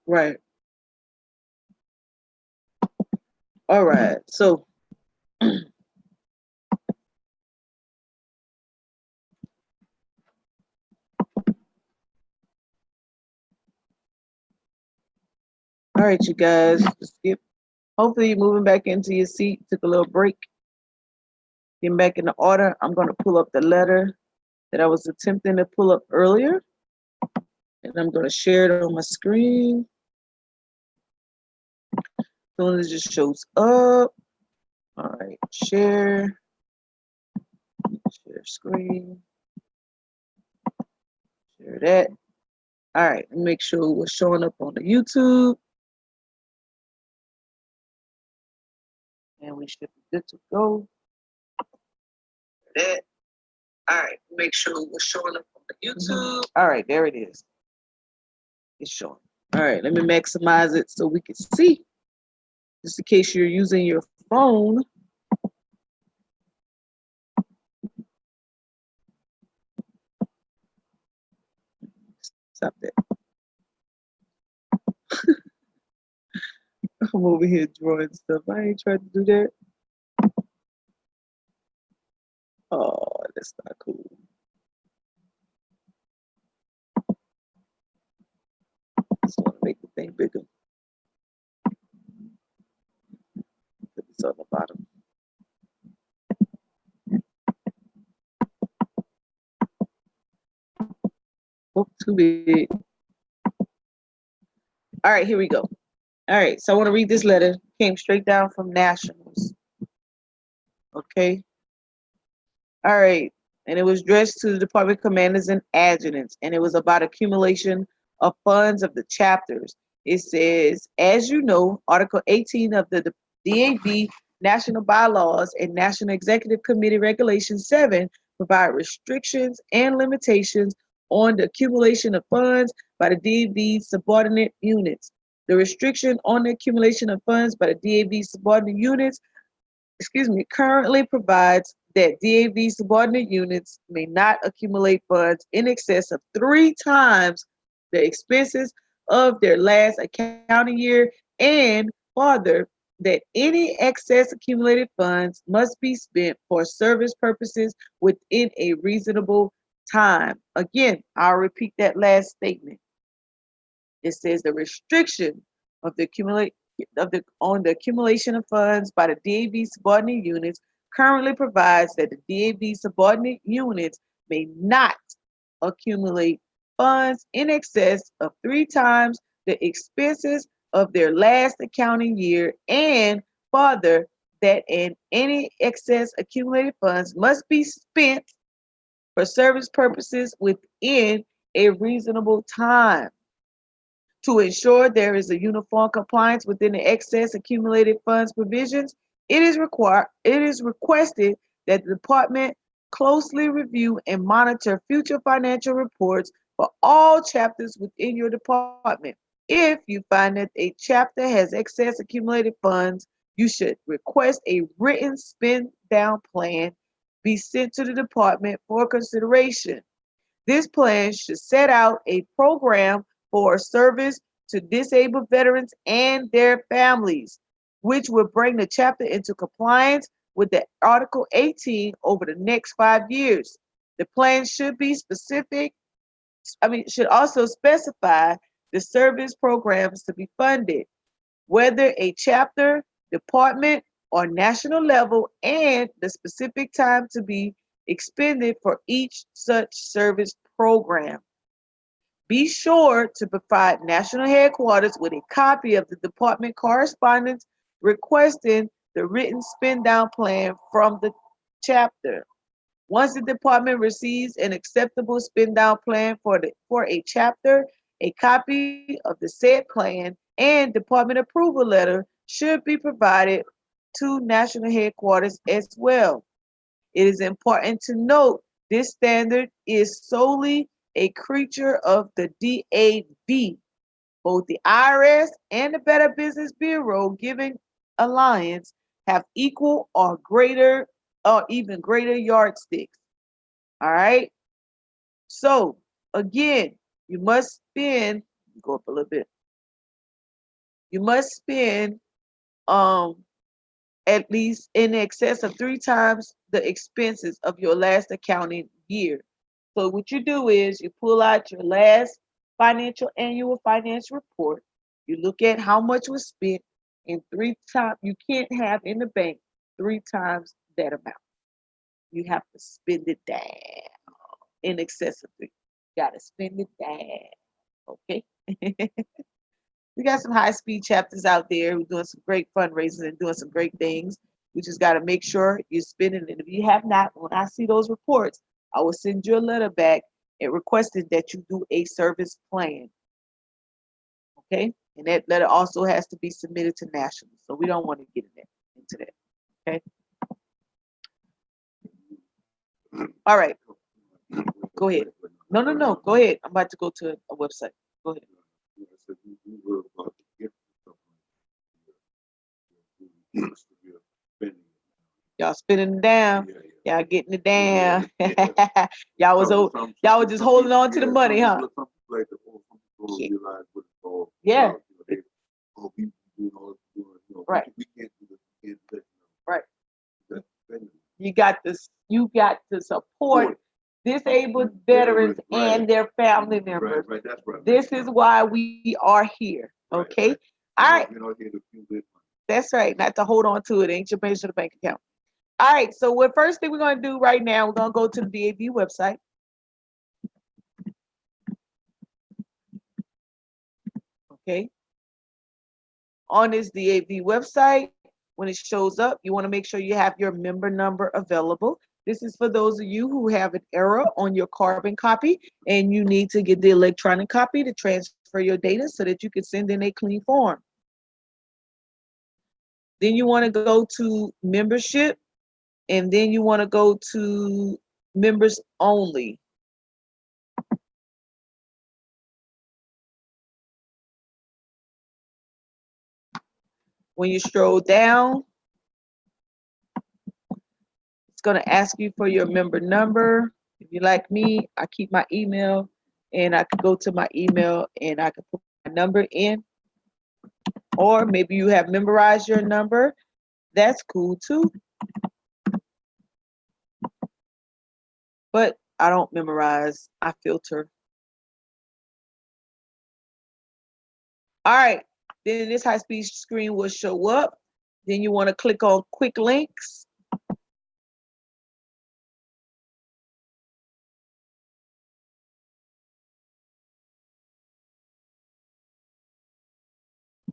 Right. All right. So all right, you guys. Just skip. Hopefully you're moving back into your seat. Took a little break. Getting back in the order. I'm gonna pull up the letter that I was attempting to pull up earlier. And I'm gonna share it on my screen. As soon as it just shows up. All right, share screen, share that. All right, make sure we're showing up on the YouTube. And we should be good to go. That. All right, make sure we're showing up on the YouTube. All right, there it is. It's showing. All right, let me maximize it so we can see. Just in case you're using your phone. Stop that. I'm over here drawing stuff. I ain't trying to do that. Oh, that's not cool. Just want to make the thing bigger. Put this on the bottom. Oh, too big. All right, here we go. All right, so I want to read this letter. Came straight down from Nationals. Okay. All right. And it was addressed to the department commanders and adjutants, and it was about accumulation of funds of the chapters. It says, as you know, Article 18 of the DAV National Bylaws and National Executive Committee Regulation 7 provide restrictions and limitations on the accumulation of funds by the DAV subordinate units. The restriction on the accumulation of funds by the DAV subordinate units currently provides that DAV subordinate units may not accumulate funds in excess of 3 times the expenses of their last accounting year, and further, that any excess accumulated funds must be spent for service purposes within a reasonable time. Again, I'll repeat that last statement. It says the restriction of the accumulation of funds by the DAV subordinate units currently provides that the DAV subordinate units may not accumulate funds in excess of 3 times the expenses of their last accounting year, and further, that any excess accumulated funds must be spent for service purposes within a reasonable time. To ensure there is a uniform compliance within the excess accumulated funds provisions, it is requested that the department closely review and monitor future financial reports for all chapters within your department. If you find that a chapter has excess accumulated funds, you should request a written spend down plan be sent to the department for consideration. This plan should set out a program for service to disabled veterans and their families, which will bring the chapter into compliance with the Article 18 over the next 5 years. The plan should be should also specify the service programs to be funded, whether a chapter, department, or national level, and the specific time to be expended for each such service program. Be sure to provide national headquarters with a copy of the department correspondence requesting the written spend down plan from the chapter. Once the department receives an acceptable spend down plan for a chapter, a copy of the said plan and department approval letter should be provided to national headquarters as well. It is important to note this standard is solely a creature of the DAV. Both the IRS and the Better Business Bureau Giving Alliance have equal or greater or even greater yardsticks. All right. So again, you must spend, go up a little bit. You must spend at least in excess of 3 times the expenses of your last accounting year. So what you do is you pull out your last annual finance report. You look at how much was spent, and 3 times you can't have in the bank 3 times that amount. You have to spend it down in excess of 3. You gotta spend it down. Okay. We got some high-speed chapters out there who are doing some great fundraisers and doing some great things. We just got to make sure you're spending it. If you have not, when I see those reports, I will send you a letter back and requesting that you do a service plan. Okay? And that letter also has to be submitted to national. So we don't want to get into that. Okay? All right. Go ahead. No. Go ahead. I'm about to go to a website. Go ahead. Y'all spinning it down. Y'all getting it down. y'all was just holding on to the money, huh? Yeah. Right. Right. You got to support disabled veterans and their family members. Right, that's right. This is why we are here. Okay. Right. All right. You're not here to feel good. That's right. Not to hold on to it. Ain't your bank to the bank account. All right. So what first thing we're gonna do right now, we're gonna go to the DAV website. Okay. On this DAV website, when it shows up, you want to make sure you have your member number available. This is for those of you who have an error on your carbon copy and you need to get the electronic copy to transfer your data so that you can send in a clean form. Then you want to go to membership, and then you want to go to members only. When you scroll down, it's going to ask you for your member number. If you're like me, I keep my email, and I can go to my email and I can put my number in. Or maybe you have memorized your number. That's cool too. But I don't memorize, I filter. All right, then this high-speed screen will show up. Then you want to click on quick links.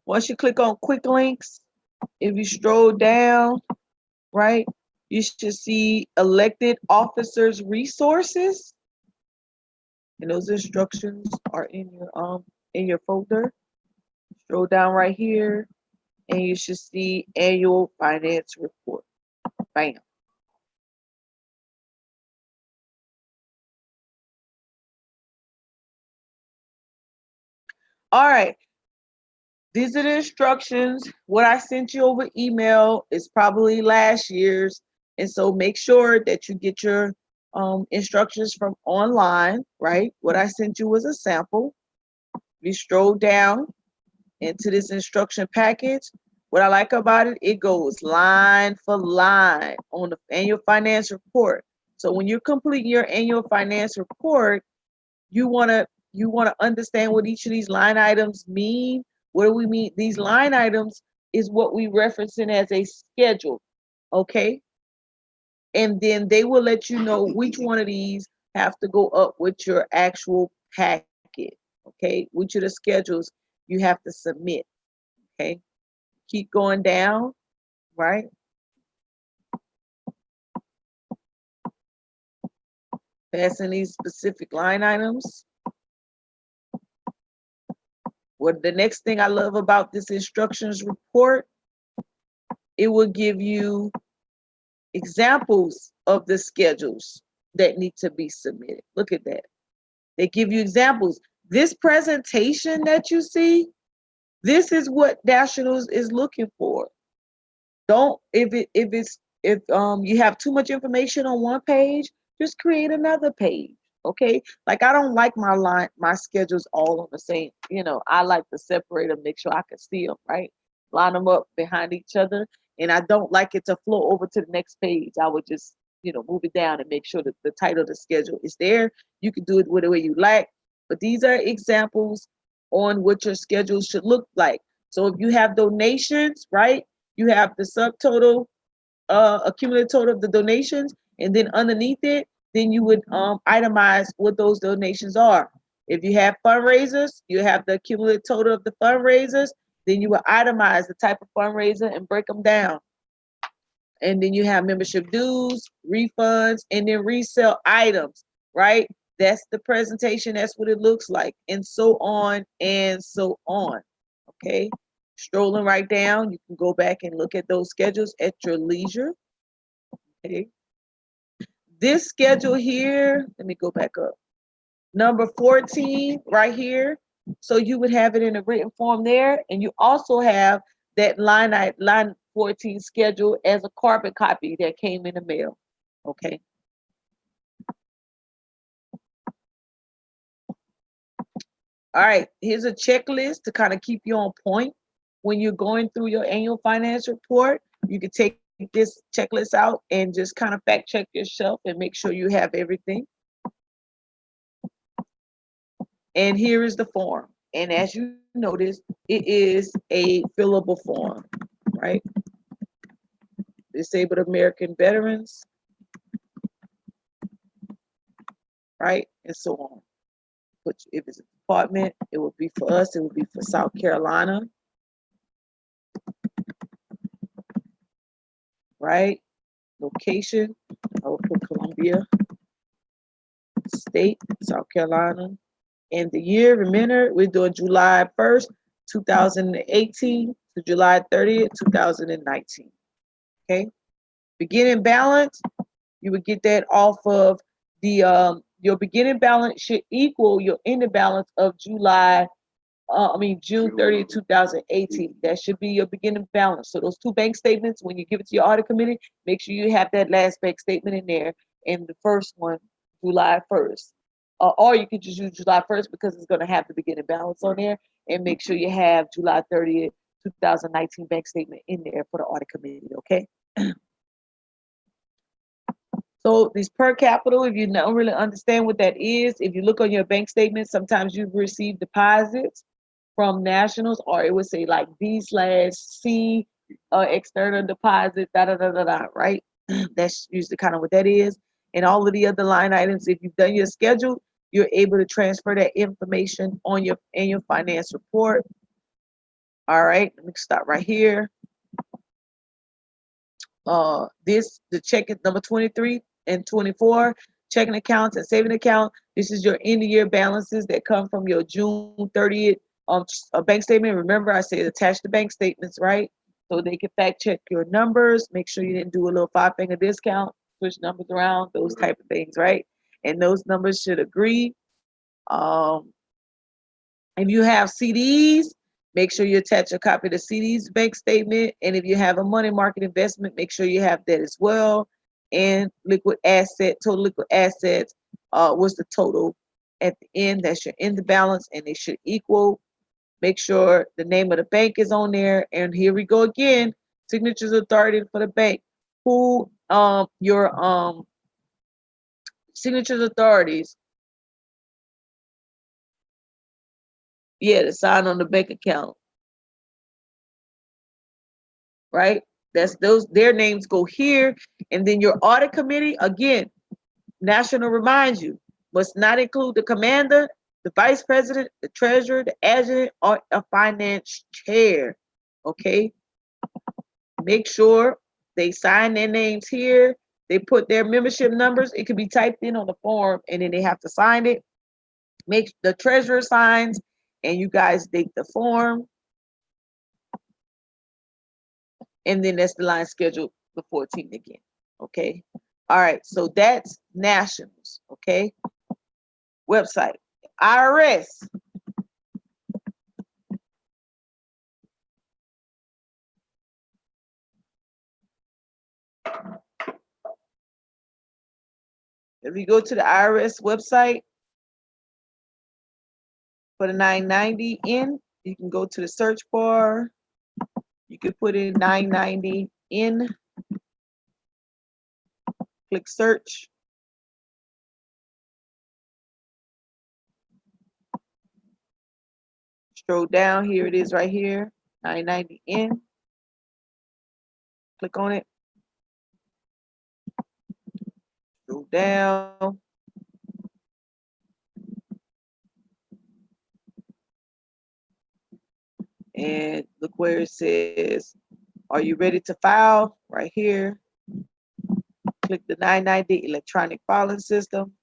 Once you click on quick links, if you scroll down, right, you should see elected officers resources. And those instructions are in your folder. Scroll down right here, and you should see annual finance report. Bam. All right. These are the instructions. What I sent you over email is probably last year's. And so make sure that you get your instructions from online, right? What I sent you was a sample. You stroll down into this instruction package. What I like about it, it goes line for line on the annual finance report. So when you're completing your annual finance report, you wanna understand what each of these line items mean. What do we mean? These line items is what we referencing as a schedule, okay? And then they will let you know which one of these have to go up with your actual packet, okay? Which of the schedules you have to submit, okay? Keep going down, right? Passing these specific line items. What the next thing I love about this instructions report, it will give you examples of the schedules that need to be submitted. Look at that. They give you examples. This presentation that you see, this is what Nationals is looking for. Don't if you have too much information on one page, just create another page. Okay, like I don't like my schedules all on the same. I like to separate them, make sure I can see them, right? Line them up behind each other, and I don't like it to flow over to the next page. I would just move it down and make sure that the title of the schedule is there. You can do it whatever you like, but these are examples on what your schedule should look like. So if you have donations, right? You have the subtotal, accumulated total of the donations, and then underneath it, then you would itemize what those donations are. If you have fundraisers, you have the accumulated total of the fundraisers, then you will itemize the type of fundraiser and break them down. And then you have membership dues, refunds, and then resale items, right? That's the presentation. That's what it looks like, and so on and so on. Okay. Strolling right down, you can go back and look at those schedules at your leisure. Okay. This schedule here, let me go back up. Number 14 right here. So you would have it in a written form there, and you also have that line 14 schedule as a carbon copy that came in the mail. Okay. All right, here's a checklist to kind of keep you on point when you're going through your annual finance report. You can take this checklist out and just kind of fact check yourself and make sure you have everything. And here is the form. And as you notice, it is a fillable form, right? Disabled American veterans, right? And so on. But if it's a department, it would be for us, it would be for South Carolina, right? Location, I will put Columbia, state, South Carolina. And the year, remember, we're doing July 1st, 2018 to July 30th, 2019. Okay. Beginning balance, you would get that off of the your beginning balance should equal your ending balance of June 30th, 2018. That should be your beginning balance. So those two bank statements, when you give it to your audit committee, make sure you have that last bank statement in there, and the first one, July 1st. Or you could just use July 1st because it's going to have the beginning balance on there, and make sure you have July 30th, 2019 bank statement in there for the audit committee, okay? So these per capita, if you don't really understand what that is, if you look on your bank statement, sometimes you've received deposits from nationals, or it would say like B/C external deposit, right? That's usually kind of what that is. And all of the other line items, if you've done your schedule, you're able to transfer that information on your annual finance report. All right, let me stop right here. The check is number 23 and 24, checking accounts and saving account. This is your end of year balances that come from your June 30th a bank statement. Remember, I said attach the bank statements, right? So they can fact check your numbers. Make sure you didn't do a little 5-finger discount, switch numbers around, those type of things, right? And those numbers should agree. If you have CDs, make sure you attach a copy of the CDs bank statement. And if you have a money market investment, make sure you have that as well. And liquid asset, total liquid assets, what's the total at the end? That's your end balance, and they should equal. Make sure the name of the bank is on there. And here we go again. Signatures authority for the bank. Who your signatures authorities. Yeah, to sign on the bank account. Right? That's those, their names go here. And then your audit committee, again, National reminds you, must not include the commander, the vice president, the treasurer, the adjutant, or a finance chair. Okay? Make sure they sign their names here. They put their membership numbers. It can be typed in on the form, and then they have to sign it. Make the treasurer signs, and you guys date the form. And then that's the line scheduled the 14th again. Okay. All right. So that's nationals. Okay. Website. IRS. If you go to the IRS website for the 990 in, you can go to the search bar. You can put in 990 in, click search. Scroll down, here it is right here, 990 in. Click on it. Scroll down. And look where it says, are you ready to file? Right here. Click the 990 electronic filing system.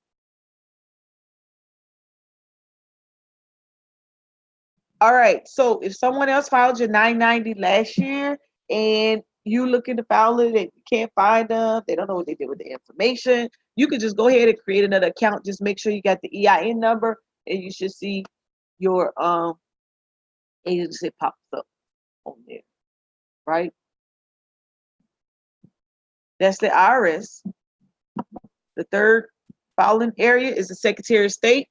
All right, so if someone else filed your 990 last year and you looking to file it and you can't find them, they don't know what they did with the information, you could just go ahead and create another account. Just make sure you got the EIN number, and you should see your agency pops up on there, right? That's the IRS. The third filing area is the Secretary of State.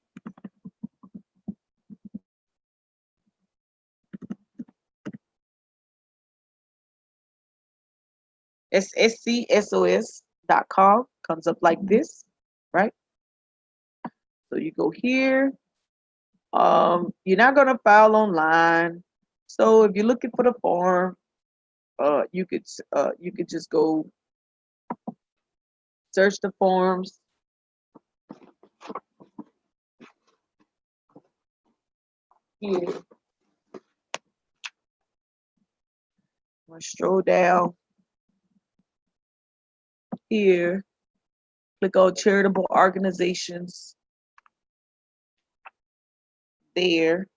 It's scsos.com, comes up like this, right? So you go here. You're not gonna file online. So if you're looking for the form, you could just go search the forms. Here. I'm gonna stroll down here. Click on charitable organizations. There.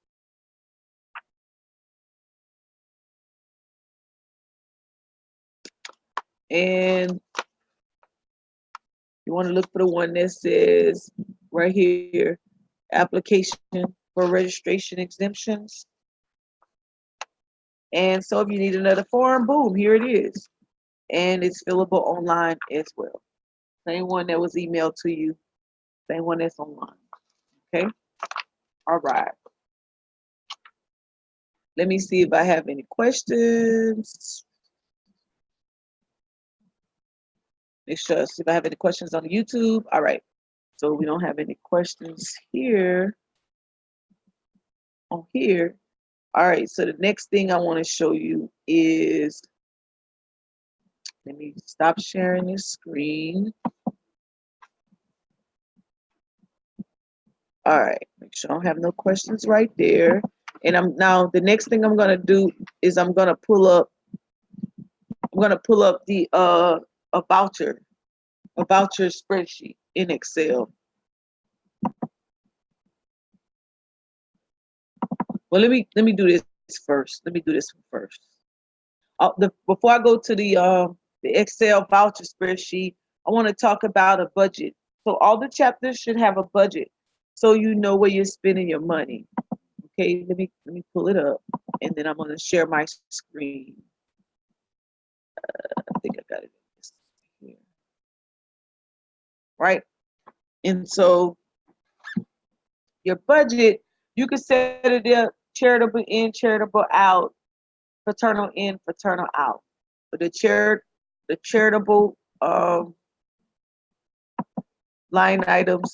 And you want to look for the one that says right here, application for registration exemptions. And so if you need another form, boom, here it is. And it's fillable online as well. Same one that was emailed to you, same one that's online. Okay. All right. Let me see if I have any questions. Make sure, see if I have any questions on YouTube. All right. So we don't have any questions here. On here. All right. So the next thing I want to show you is, let me stop sharing this screen. All right. Make sure I don't have no questions right there. And the next thing I'm gonna do is I'm gonna pull up the a voucher spreadsheet in Excel. Well, let me do this first. Let me do this one first. Before I go to the Excel voucher spreadsheet, I want to talk about a budget. So all the chapters should have a budget, so you know where you're spending your money. Okay, let me pull it up, and then I'm gonna share my screen. I think I got it here, right? And so your budget, you can set it up: charitable in, charitable out, fraternal in, fraternal out. But the charitable line items.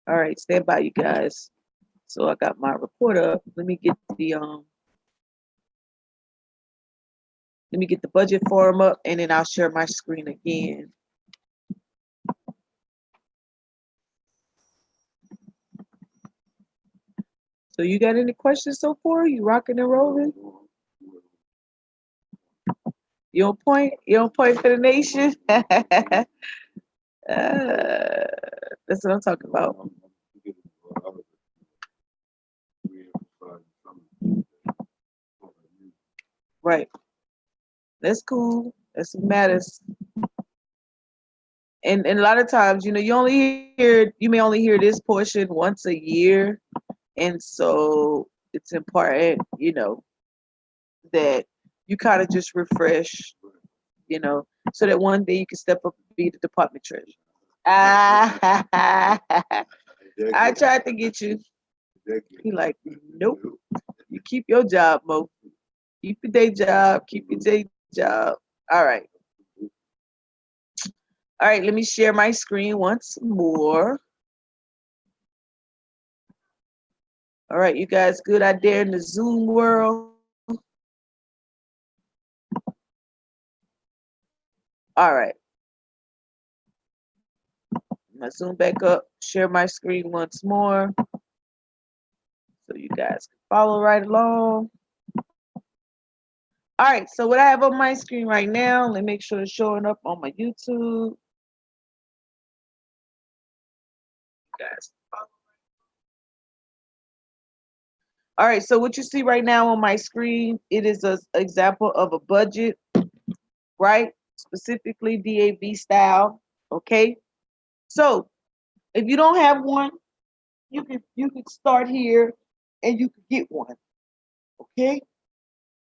All right, stand by, you guys. So I got my report up. Let me get the budget form up, and then I'll share my screen again. So you got any questions so far? You rocking and rolling? You on point? You on point for the nation? That's what I'm talking about. Right. That's cool. That's what matters. And a lot of times, you may only hear this portion once a year. And so it's important, that you kind of just refresh, so that one day you can step up and be the department treasurer. I tried to get you. He like, nope. You keep your job, Mo. Keep your day job. Keep your day job. All right. All right, let me share my screen once more. All right, you guys good out there in the Zoom world? All right. I'm gonna zoom back up, share my screen once more, so you guys can follow right along. All right, so what I have on my screen right now, let me make sure it's showing up on my YouTube. Guys, all right, so what you see right now on my screen, it is an example of a budget, right? Specifically DAV style, okay? So if you don't have one, you can start here and you can get one, okay?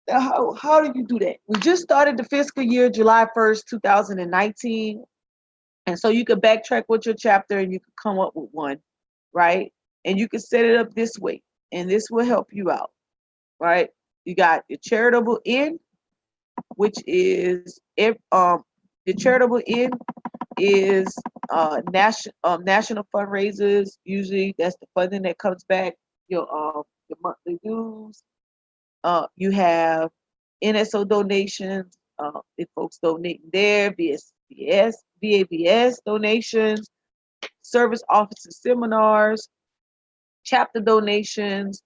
Now, how do you do that? We just started the fiscal year July 1st, 2019. And so you can backtrack with your chapter and you can come up with one, right? And you can set it up this way, and this will help you out, right? You got your charitable end, which is the charitable end is national fundraisers. Usually that's the funding that comes back, your monthly dues. You have NSO donations, if folks donating there, VABS donations, service officer seminars, chapter donations.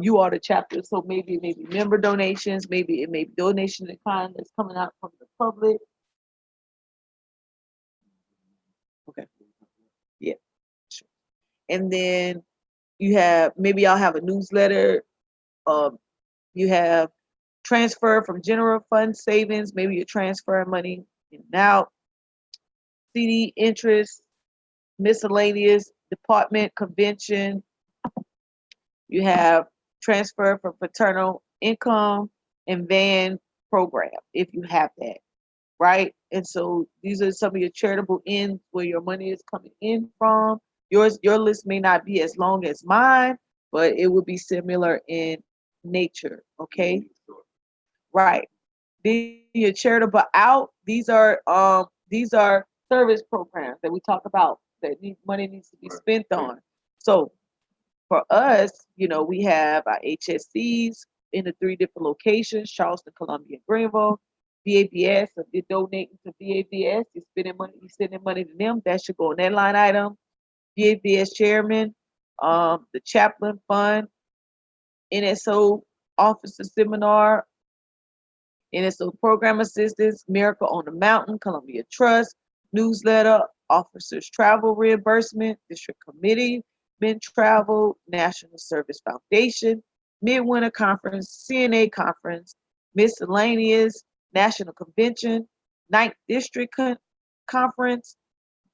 You are the chapter, so maybe member donations, maybe it may be donation in kind that's coming out from the public. Okay. Yeah, sure. And then you have, maybe I'll have a newsletter. You have transfer from general fund savings, maybe you're transferring money in and out. CD interest, miscellaneous, department, convention. You have transfer from paternal income and van program, if you have that, right? And so these are some of your charitable ends where your money is coming in from. Your list may not be as long as mine, but it would be similar in nature, okay? Right. Then your charitable out, these are service programs that we talk about that money needs to be spent on. So for us, we have our HSCs in the 3 different locations: Charleston, Columbia, and Greenville. VABS, if you're donating to VABS, you're sending money to them, that should go on that line item. VABS chairman, the chaplain fund, NSO officer seminar, NSO program assistance, Miracle on the Mountain, Columbia Trust, newsletter, officers travel reimbursement, district committee, men travel, National Service Foundation, Midwinter Conference, CNA Conference, miscellaneous, National Convention, Ninth District Conference,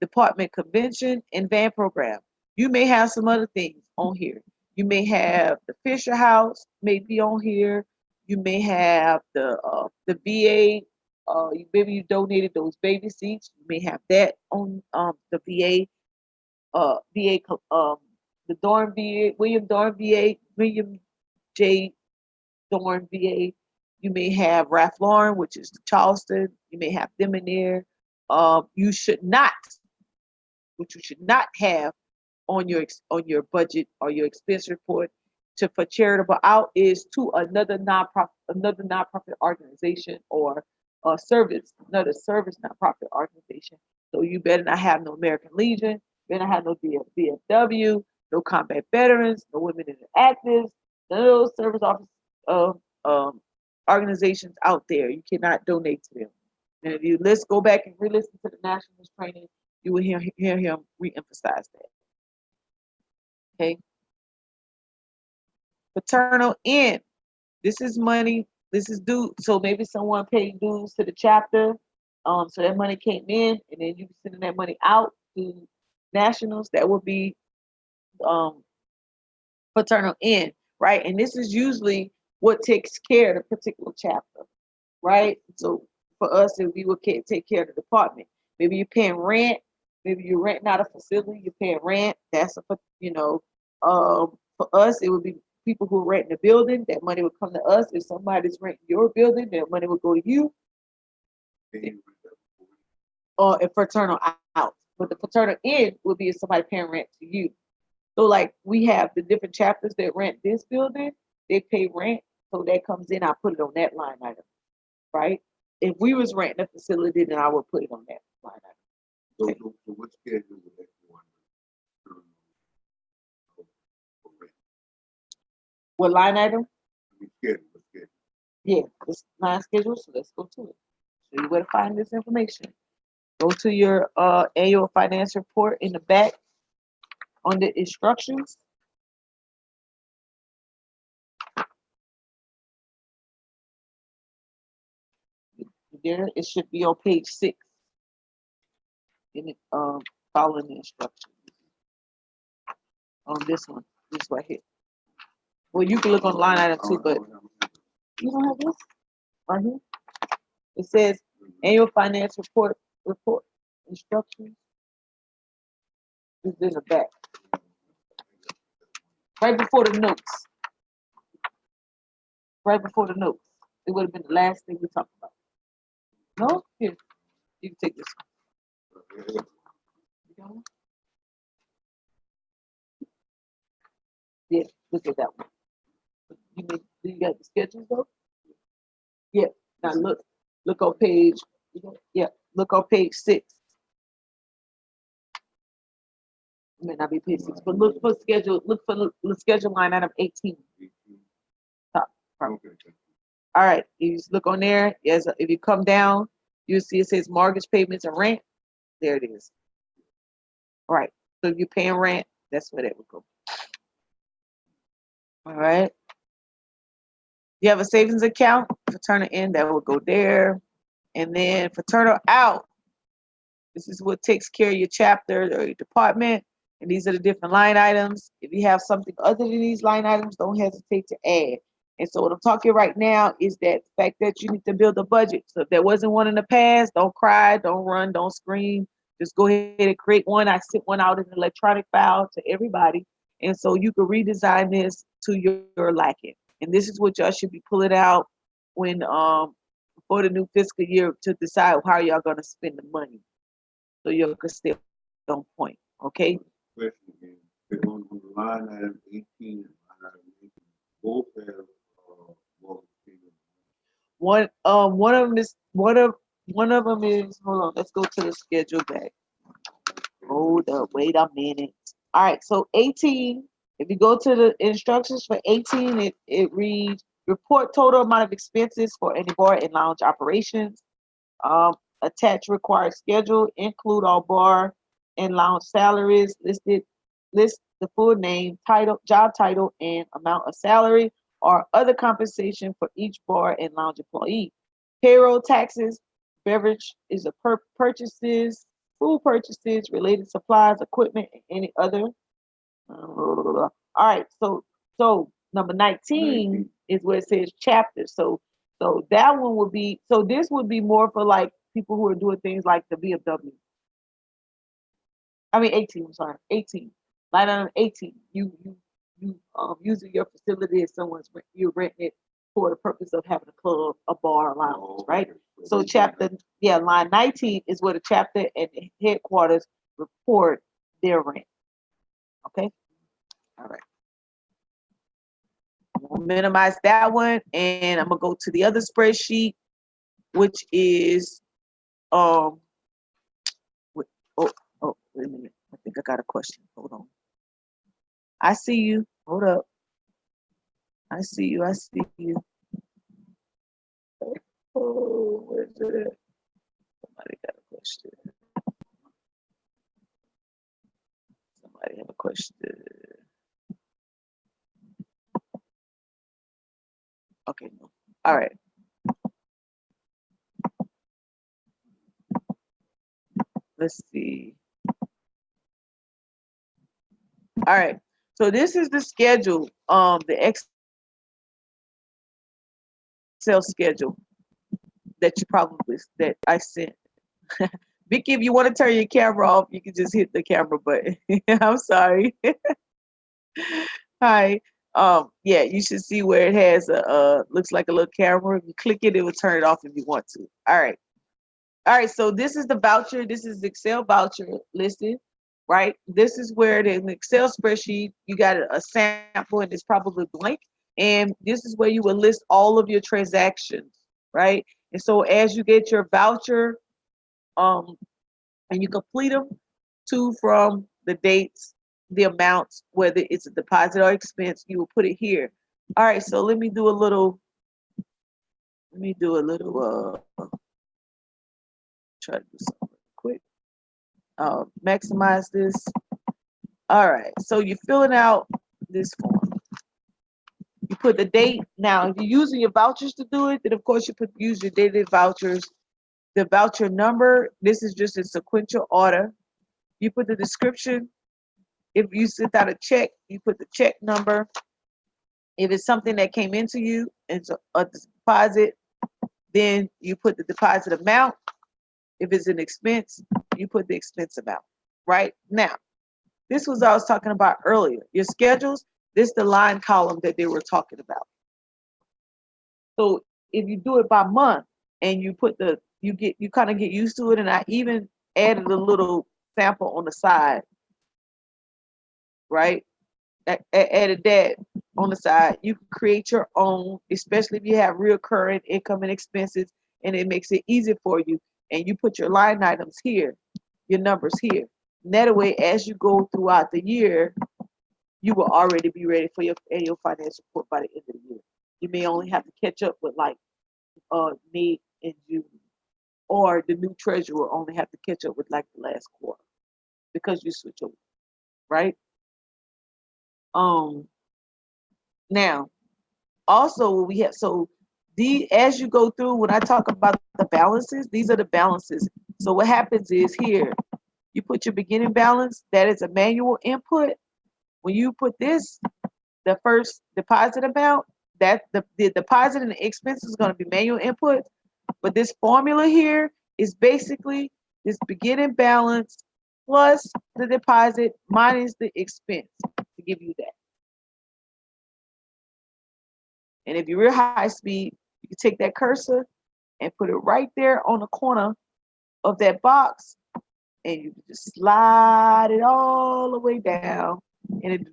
Department Convention, and van program. You may have some other things on here. You may have the Fisher House may be on here. You may have the VA. Maybe you donated those baby seats. You may have that on the VA. The Dorn VA, William J. Dorn VA. You may have Ralph Lauren, which is Charleston. You may have them in there. You should not, which you should not have on your budget or your expense report for charitable out is to another nonprofit organization or another service nonprofit organization. So you better not have no American Legion, better not have no VFW, no combat veterans, no women in the actives, none of those service office organizations out there. You cannot donate to them. And if you go back and re-listen to the nationalist training, you will hear him re-emphasize that. Okay. Paternal in. This is money. This is due. So maybe someone paid dues to the chapter. So that money came in, and then you sending that money out to nationals. That would be paternal in, right? And this is usually what takes care of the particular chapter, right? So for us, if we would take care of the department, maybe you're paying rent, maybe you're renting out a facility, you're paying rent. That's for us, it would be people who are renting the building. That money would come to us. If somebody's renting your building, that money would go to you. Or if paternal out, but the paternal in would be if somebody paying rent to you. So like we have the different chapters that rent this building, they pay rent, so that comes in. I put it on that line item, right? If we was renting a facility, then I would put it on that line item. So what schedule would that go under? What line item? Schedule. Yeah, it's line schedule. So let's go to it. Show you where to find this information. Go to your annual finance report in the back on the instructions. There, it should be on page 6. In it, following the instructions. On this one, this right here. Well, you can look on line item 2, but you don't have this right here. It says annual finance report instructions. It's in the back, right before the notes. Right before the notes, it would have been the last thing we talked about. No, here, you can take this one. Yeah, look at that one. Do you got the schedules though? Yeah. Now look on page. Yeah, look on page 6. It may not be page 6, but look for schedule. Look for the schedule line item 18. Top. Okay. All right. You just look on there. Yes. If you come down, you see it says mortgage payments and rent. There it is. All right. So if you're paying rent, that's where that would go. All right. You have a savings account, fraternal in, that will go there. And then fraternal out. This is what takes care of your chapter or your department. And these are the different line items. If you have something other than these line items, don't hesitate to add. And so what I'm talking right now is that the fact that you need to build a budget. So if there wasn't one in the past, don't cry, don't run, don't scream. Just go ahead and create one. I sent one out in an electronic file to everybody. And so you can redesign this to your liking. And this is what y'all should be pulling out when for the new fiscal year to decide how y'all gonna spend the money. So you can stay on point. Okay? Question again. On the line item 18 and line item 18, both have one of them is hold on, let's go to the schedule back. Hold up, wait a minute. All right, so 18, if you go to the instructions for 18, it reads report total amount of expenses for any bar and lounge operations. Attach required schedule, include all bar and lounge salaries listed. List the full name, title, job title, and amount of salary or other compensation for each bar and lounge employee. Payroll taxes, beverage is a purchases, food purchases, related supplies, equipment, and any other. All right, so number 19 is where it says chapters. So that one would be, so this would be more for like people who are doing things like the VFW. I mean 18, I'm sorry, 18. Line item 18. You using your facility as you're renting it for the purpose of having a club, a bar, a lounge, right? So chapter, yeah, line 19 is where the chapter and the headquarters report their rent. Okay? All right. I'm gonna minimize that one and I'm gonna go to the other spreadsheet, which is oh, wait a minute. I think I got a question. Hold on. I see you. Hold up. I see you. I see you. Oh, where's it at? Somebody got a question. Somebody have a question. Okay, no. All right. Let's see. All right. So this is the schedule, the Excel schedule that that I sent. Vicky, if you want to turn your camera off, you can just hit the camera button. I'm sorry. Hi. Yeah, you should see where it has a looks like a little camera. If you click it, it will turn it off if you want to. All right. All right, so this is the voucher. This is the Excel voucher listed, right? This is where in the Excel spreadsheet, you got a sample and it's probably blank. And this is where you will list all of your transactions, right? And so as you get your voucher, and you complete them to from the dates, the amounts, whether it's a deposit or expense, you will put it here. All right, so let me do a little, try to do something quick. Maximize this. All right, so you're filling out this form. You put the date. Now, if you're using your vouchers to do it, then of course you use your dated vouchers. The voucher number, this is just in sequential order. You put the description. If you sent out a check, you put the check number. If it's something that came into you, it's a deposit, then you put the deposit amount. If it's an expense, you put the expense amount. Right now, this was I was talking about earlier. Your schedules, this is the line column that they were talking about. So if you do it by month and you put you kind of get used to it, and I even added a little sample on the side, right? Added that on the side. You can create your own, especially if you have recurring income and expenses, and it makes it easy for you. And you put your line items here, your numbers here. And that way, as you go throughout the year, you will already be ready for your annual financial report by the end of the year. You may only have to catch up with like May and June, or the new treasurer only have to catch up with like the last quarter because you switch over, right? Now, also we have as you go through, when I talk about the balances, these are the balances. So what happens is here, you put your beginning balance, that is a manual input. When you put this, the first deposit amount, that the deposit and the expense is going to be manual input. But this formula here is basically this beginning balance plus the deposit minus the expense to give you that. And if you're real high speed, you can take that cursor and put it right there on the corner of that box, and you can just slide it all the way down, and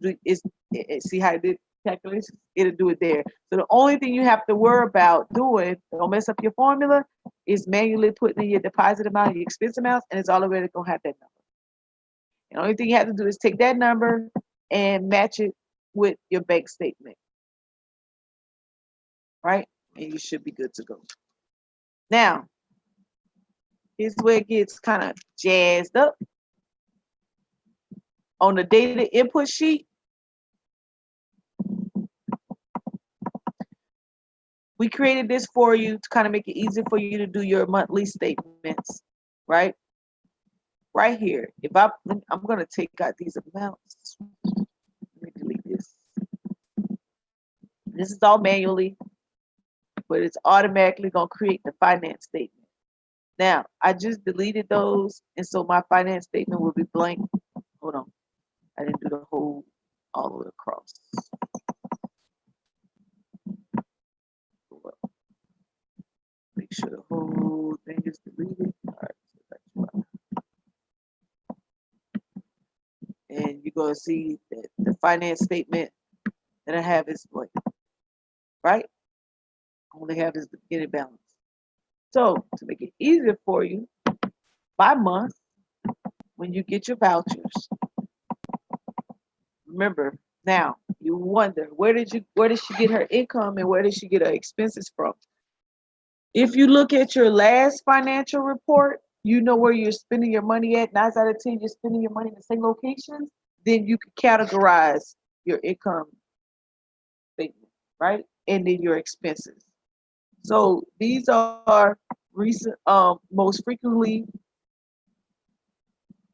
see how it did calculations? It'll do it there. So the only thing you have to worry about doing, don't mess up your formula, is manually putting in your deposit amount, your expense amounts, and it's already gonna have that number. The only thing you have to do is take that number and match it with your bank statement, right? And you should be good to go. Now, here's where it gets kind of jazzed up. on the data input sheet, we created this for you to kind of make it easy for you to do your monthly statements, right? Right here. I'm gonna take out these amounts. Let me delete this. This is all manually, but it's automatically gonna create the finance statement. Now, I just deleted those, and so my finance statement will be blank. Hold on. I didn't do the whole all the way across. Make sure the whole thing is deleted. All right, so that's and you're gonna see that the finance statement that I have is blank, right? I only have is the beginning balance. So to make it easier for you, by month, when you get your vouchers, remember now you wonder where did she get her income and where did she get her expenses from? If you look at your last financial report, you know where you're spending your money at. 9 out of 10, you're spending your money in the same locations. Then you can categorize your income statement, right? And then your expenses. So these are recent, most frequently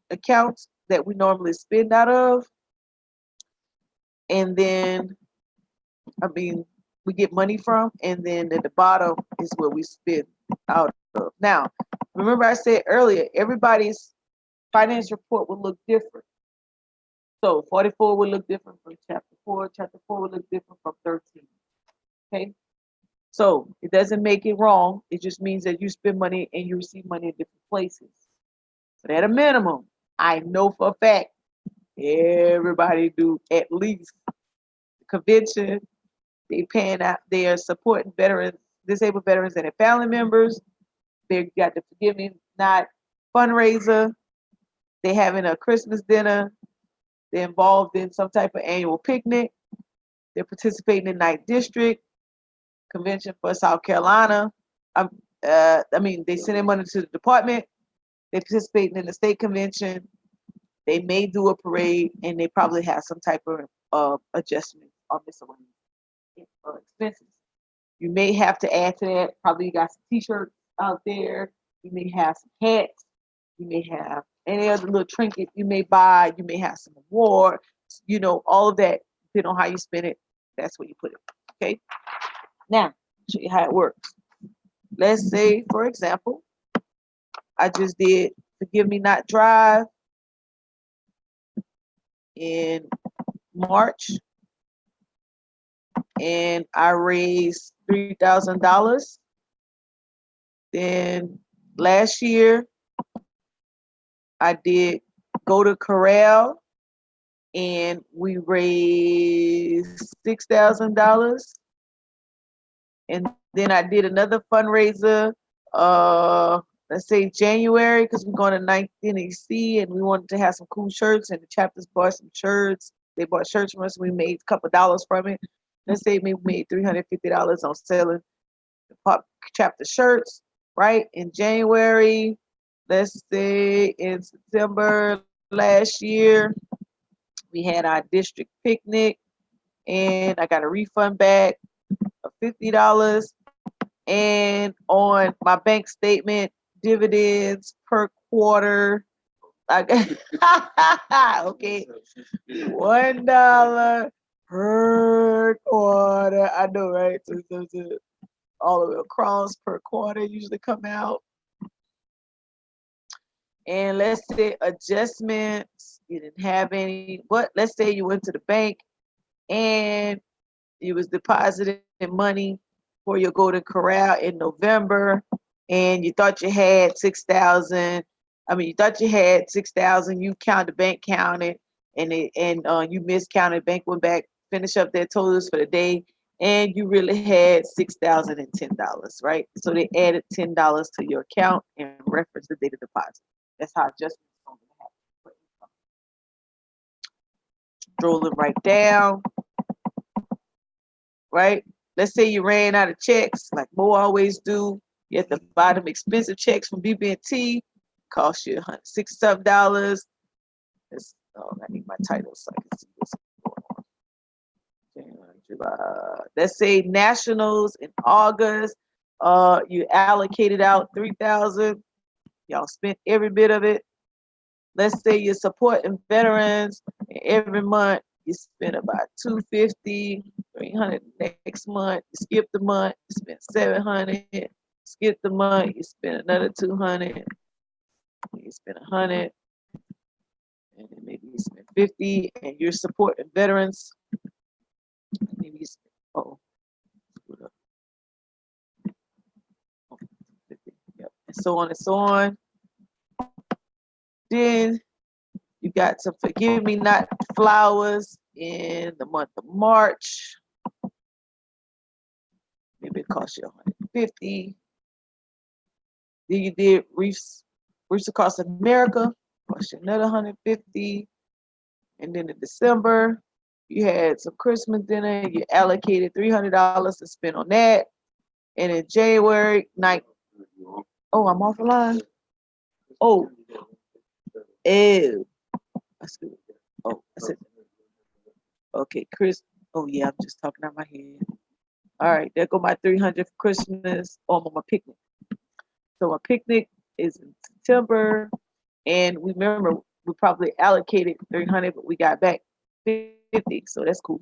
accounts that we normally spend out of. And then, we get money from, and then at the bottom is where we spend out of. Now, remember I said earlier, everybody's finance report will look different. So 44 will look different from chapter 4. Chapter 4 will look different from 13. Okay? So it doesn't make it wrong. It just means that you spend money and you receive money in different places. But at a minimum, I know for a fact everybody do at least the convention. They paying out. They are supporting veterans, disabled veterans, and their family members. They got the Forgive Me Not fundraiser. They having a Christmas dinner. They're involved in some type of annual picnic. They're participating in Night District Convention for South Carolina. They send money to the department. They're participating in the state convention. They may do a parade, and they probably have some type of adjustment or miscellaneous expenses. You may have to add to that. Probably you got some T-shirts out there. You may have some hats. You may have any other little trinket you may buy. You may have some awards. All of that, depending on how you spend it, that's where you put it. Okay. Now, show you how it works. Let's say, for example, I just did Forgive Me Not Drive in March, and I raised $3,000. Then last year, I did Go to Corral, and we raised $6,000. And then I did another fundraiser, let's say January, because we're going to 9th NEC, and we wanted to have some cool shirts, and the chapters bought some shirts. They bought shirts from us. We made a couple of dollars from it. Let's say we made $350 on selling the pop chapter shirts, right? In January, let's say in September last year, we had our district picnic, and I got a refund back of $50. And on my bank statement, dividends per quarter, I got okay, $1 per quarter. I know, right? So all the way across per quarter usually come out. And let's say adjustments, you didn't have any, but let's say you went to the bank and you was depositing money for your Golden Corral in November, and you thought you had 6,000. You thought you had 6,000. You counted, the bank counted, and you miscounted. Bank went back, finished up their totals for the day, and you really had $6,010, right? So they added $10 to your account and reference the date of deposit. That's how adjustments are going to happen. Scrolling right down, right? Let's say you ran out of checks, like Mo always do. You have to buy them expensive checks from BB&T, cost you $67. Oh, I need my title so I can see what's going on. January, July. Let's say nationals in August. You allocated out 3,000. Y'all spent every bit of it. Let's say you're supporting veterans, and every month you spend about 250, 300 next month. You skip the month, you spend 700. Skip the month, you spend another 200. You spend 100, and then maybe you spend 50, and you're supporting veterans. Maybe you spend, screwed up. 50, yep, and so on and so on. Then you got some Forgive Me Not flowers in the month of March. Maybe it cost you 150. Then you did Reefs Across America, cost you another 150. And then in December, you had some Christmas dinner. You allocated $300 to spend on that. And in January, oh, I'm off the line. Oh, ew. That's good. Oh, that's it. Okay, Chris. Oh yeah, I'm just talking out my head. All right, there go my 300 for Christmas. Oh, I'm on my picnic. So my picnic is in September, and we remember we probably allocated 300, but we got back 50, so that's cool.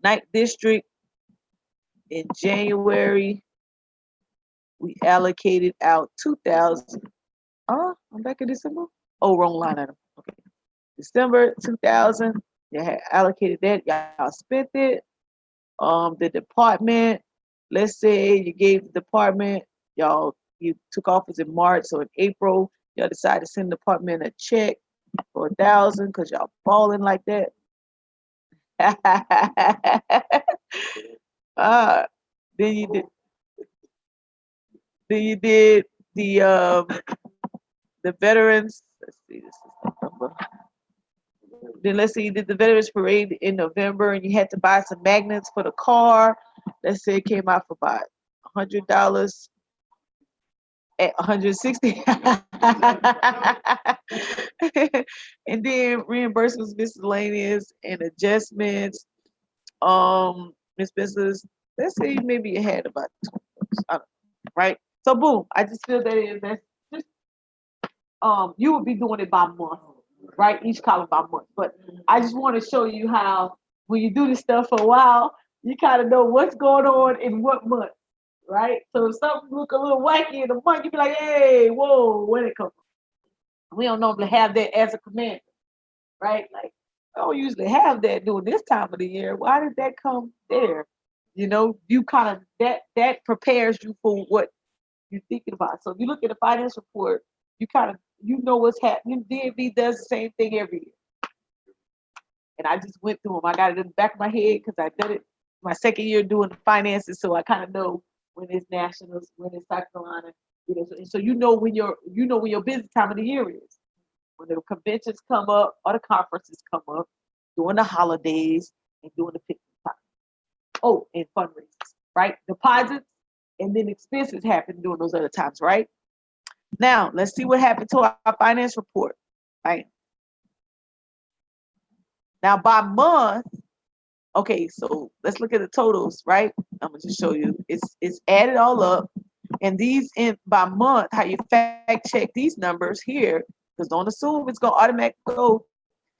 Night District in January, we allocated out 2,000. Oh, I'm back in December. Oh, wrong line item. Okay, December 2,000. You had allocated that. Y'all spent it. The department. Let's say you gave the department. You took office in March, so in April, y'all decided to send the department a check for 1,000 because y'all balling like that. uh, then you did. Then you did the veterans. Let's see, this is November. Then let's say you did the veterans parade in November, and you had to buy some magnets for the car. Let's say it came out for about $100 at 160. And then reimbursements, miscellaneous, and adjustments. Expenses. Let's say maybe you had about $20. I don't know, right? So boom, I just feel that's just you would be doing it by month, right? Each column by month. But I just want to show you how when you do this stuff for a while, you kind of know what's going on in what month, right? So if something look a little wacky in a month, you be like, hey, whoa, where'd it come from? We don't normally have that as a commander, right? Like, I don't usually have that during this time of the year. Why did that come there? You know, you kind of that prepares you for what you're thinking about. So if you look at the finance report, you kind of know what's happening. DAV does the same thing every year. And I just went through them. I got it in the back of my head because I did it my second year doing the finances, so I kind of know when it's nationals, when it's South Carolina. You know, so you know when your busy time of the year is. When the conventions come up or the conferences come up, during the holidays and during the picnic time. Oh, and fundraisers, right? Deposits and then expenses happen during those other times, right? Now, let's see what happened to our finance report, right? Now, by month, okay, so let's look at the totals, right? I'm gonna just show you. It's added all up, and these by month, how you fact check these numbers here, because don't assume it's gonna automatically go,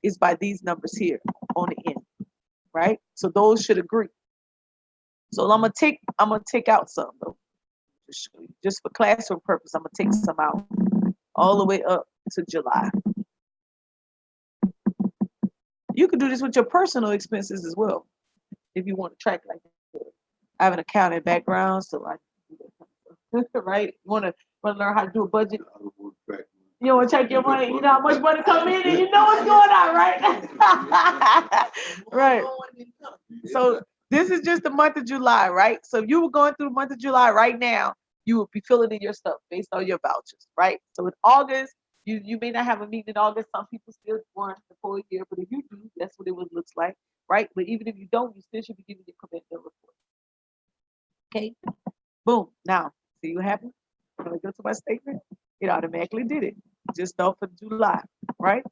is by these numbers here on the end, right? So those should agree. So I'm gonna take out some though, just for classroom purpose. I'm gonna take some out all the way up to July. You can do this with your personal expenses as well, if you want to track like that. I have an accounting background, so I do that. Right? You want to learn how to do a budget? You want to check your money? You know how much money come in, and you know what's going on, right? Right. So this is just the month of July, right? So if you were going through the month of July right now, you would be filling in your stuff based on your vouchers, right? So in August, you may not have a meeting in August. Some people still want the full year, but if you do, that's what it looks like, right? But even if you don't, you still should be giving your commitment report. Okay, boom. Now, see what happened? When I go to my statement, it automatically did it. Just off for July. right?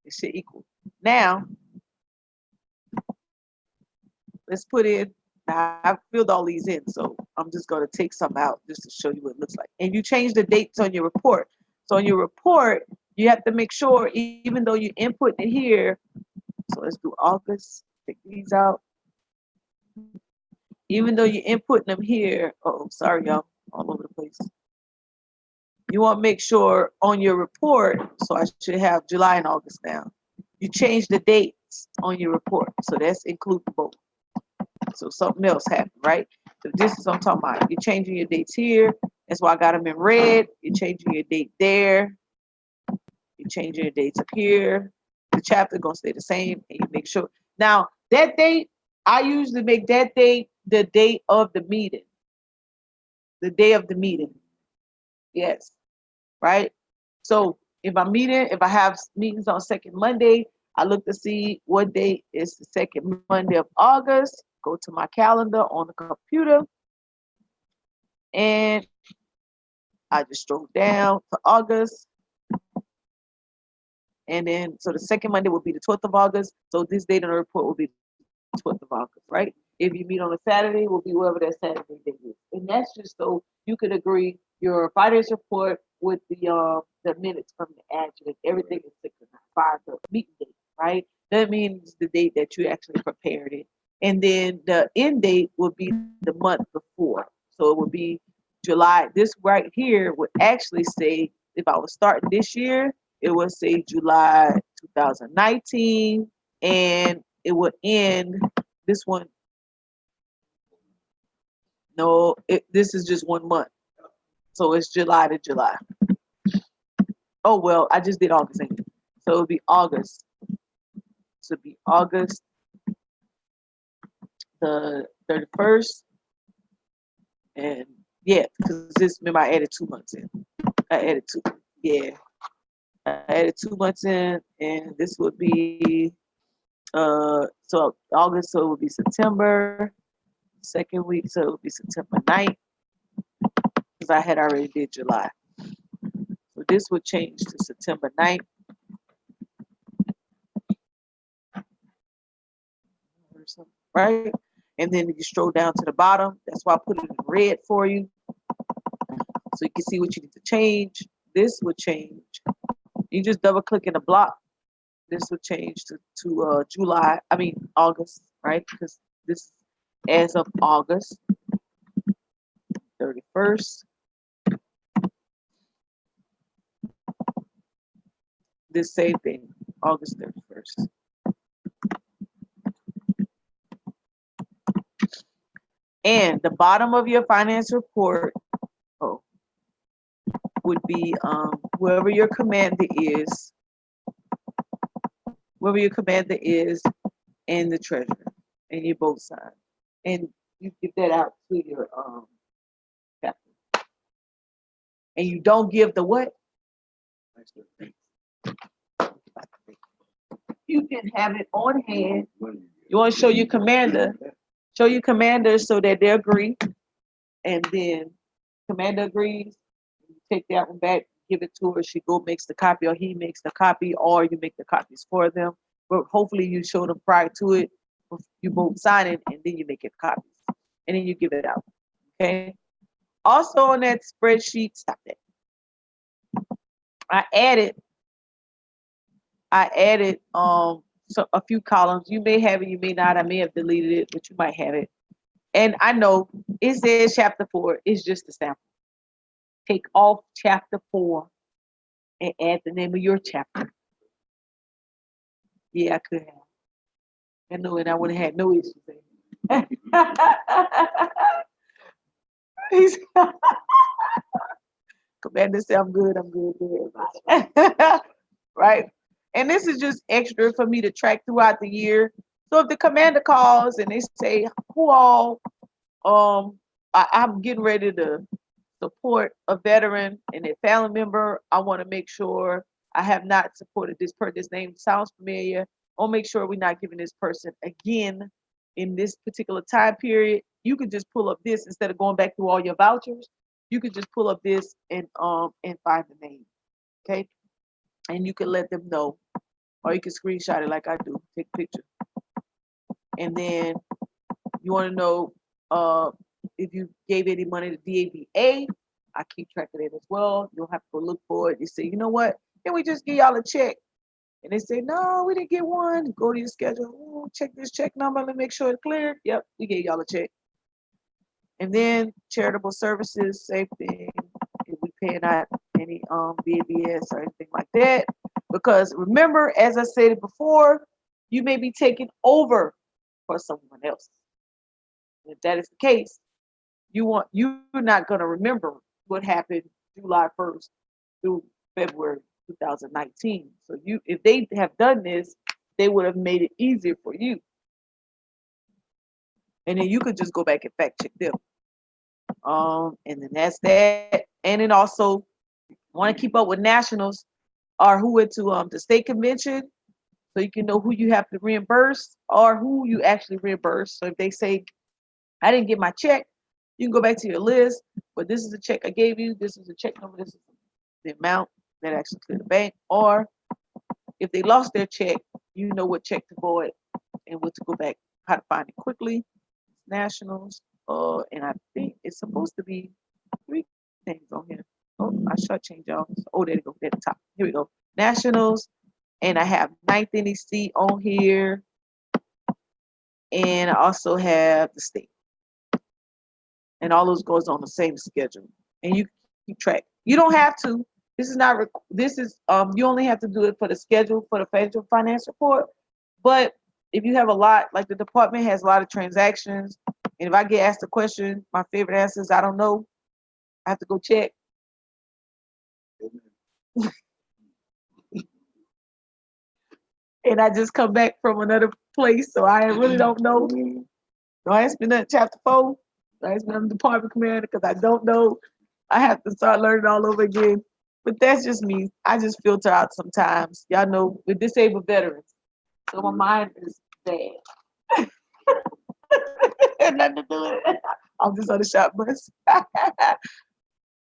It should equal. Now, let's put in, now I've filled all these in, so I'm just going to take some out just to show you what it looks like. And you change the dates on your report. So on your report, you have to make sure, even though you input it here, so let's do August, take these out. Even though you're inputting them here, oh, sorry, y'all, all over the place. You want to make sure on your report, so I should have July and August now. You change the dates on your report, so that's include both. So something else happened, right? So this is what I'm talking about. You're changing your dates here. That's why I got them in red. You're changing your date there. You're changing your dates up here. The chapter gonna stay the same, and you make sure. Now that date, I usually make that date the date of the meeting. The day of the meeting. Yes, right. So if I have meetings on second Monday, I look to see what day is the second Monday of August. Go to my calendar on the computer, and I just drove down to August. And then, so the second Monday will be the 12th of August. So this date on the report will be the 12th of August, right? If you meet on a Saturday, will be whatever that Saturday date is. And that's just so you can agree your finance report with the minutes from the adjutant. Everything is synchronized by the meeting date, right? That means the date that you actually prepared it. And then the end date will be the month before. So it would be July. This right here would actually say, if I was starting this year, it would say July 2019, and it would end this one. No, this is just 1 month. So it's July to July. Oh, well, I just did August. So it would be August. So it would be August the 31st. And yeah, because this, remember, I added 2 months in. I added 2. Yeah. I added 2 months in, and this would be so August, so it would be September, second week, so it would be September 9th, because I had already did July. So this would change to September 9th. Right? And then you stroll down to the bottom. That's why I put it in red for you. So you can see what you need to change. This would change. You just double click in the block. This would change to August, right? Because this as of August 31st. This same thing, August 31st. And the bottom of your finance report would be whoever your commander is, and the treasurer, and you both sign. And you give that out to your captain. And you don't give the what? You can have it on hand. You want to show your commander. Show your commander so that they agree. And then commander agrees. You take that one back, give it to her. She makes the copy, or he makes the copy, or you make the copies for them. But hopefully you show them prior to it. You both sign it, and then you make it copies. And then you give it out. Okay? Also on that spreadsheet, stop that. I added so a few columns. You may have it, you may not. I may have deleted it, but you might have it. And I know it says chapter 4. It's just a sample. Take off chapter 4 and add the name of your chapter. Yeah, I could have. I know, and I would have had no issues. Commander said, I'm good with everybody. Right? And this is just extra for me to track throughout the year. So if the commander calls and they say, who all I'm getting ready to support a veteran and a family member, I want to make sure I have not supported this person. This name sounds familiar. I'll make sure we're not giving this person again in this particular time period. You can just pull up this instead of going back through all your vouchers. You can just pull up this and find the name. Okay. and you can let them know, or you can screenshot it like I do, take a picture. And then you want to know if you gave any money to DAVA. I keep track of it as well. You'll have to go look for it. You say, you know what? Can we just give y'all a check? And they say, no, we didn't get one. Go to your schedule. Ooh, check this check number. Let me make sure it's cleared. Yep, we gave y'all a check. And then charitable services, same thing. If we paying out any BABS or anything like that. Because remember, as I said before, you may be taking over for someone else. If that is the case, you're not gonna remember what happened July 1st through February 2019. So if they have done this, they would have made it easier for you. And then you could just go back and fact check them. And then that's that. And then also want to keep up with nationals or who went to the state convention, so you can know who you have to reimburse or who you actually reimburse. So if they say, I didn't get my check, you can go back to your list, but this is the check I gave you, this is the check number, this is the amount that actually cleared the bank. Or if they lost their check, you know what check to void and what to go back, how to find it quickly. Nationals, and I think it's supposed to be 3 things on here. Oh, I shortchanged y'all. Oh, there you go, at the top. Here we go. Nationals, and I have 9th NEC on here, and I also have the state. And all those goes on the same schedule, and you keep track. You don't have to. This is not. This is you only have to do it for the schedule for the federal finance report. But if you have a lot, like the department has a lot of transactions, and if I get asked a question, my favorite answer is I don't know. I have to go check. And I just come back from another place, so I really don't know. Don't ask me nothing chapter 4. Don't ask me nothing department commander, because I don't know. I have to start learning all over again. But that's just me. I just filter out sometimes. Y'all know, we're disabled veterans, so my mind is bad. Nothing to do with it. I'm just on the shop bus.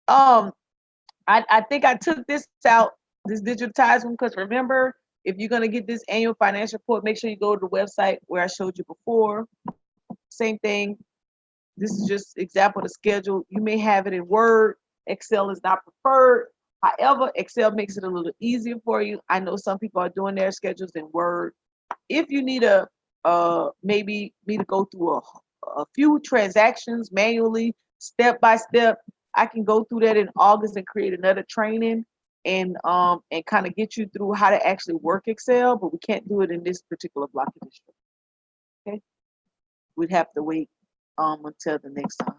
I think I took this out, this digitized one, because remember, if you're gonna get this annual financial report, make sure you go to the website where I showed you before. Same thing. This is just example of the schedule. You may have it in Word. Excel is not preferred. However, Excel makes it a little easier for you. I know some people are doing their schedules in Word. If you need maybe me to go through a few transactions manually, step by step, I can go through that in August and create another training and kind of get you through how to actually work Excel, but we can't do it in this particular block of district. Okay, we'd have to wait until the next time.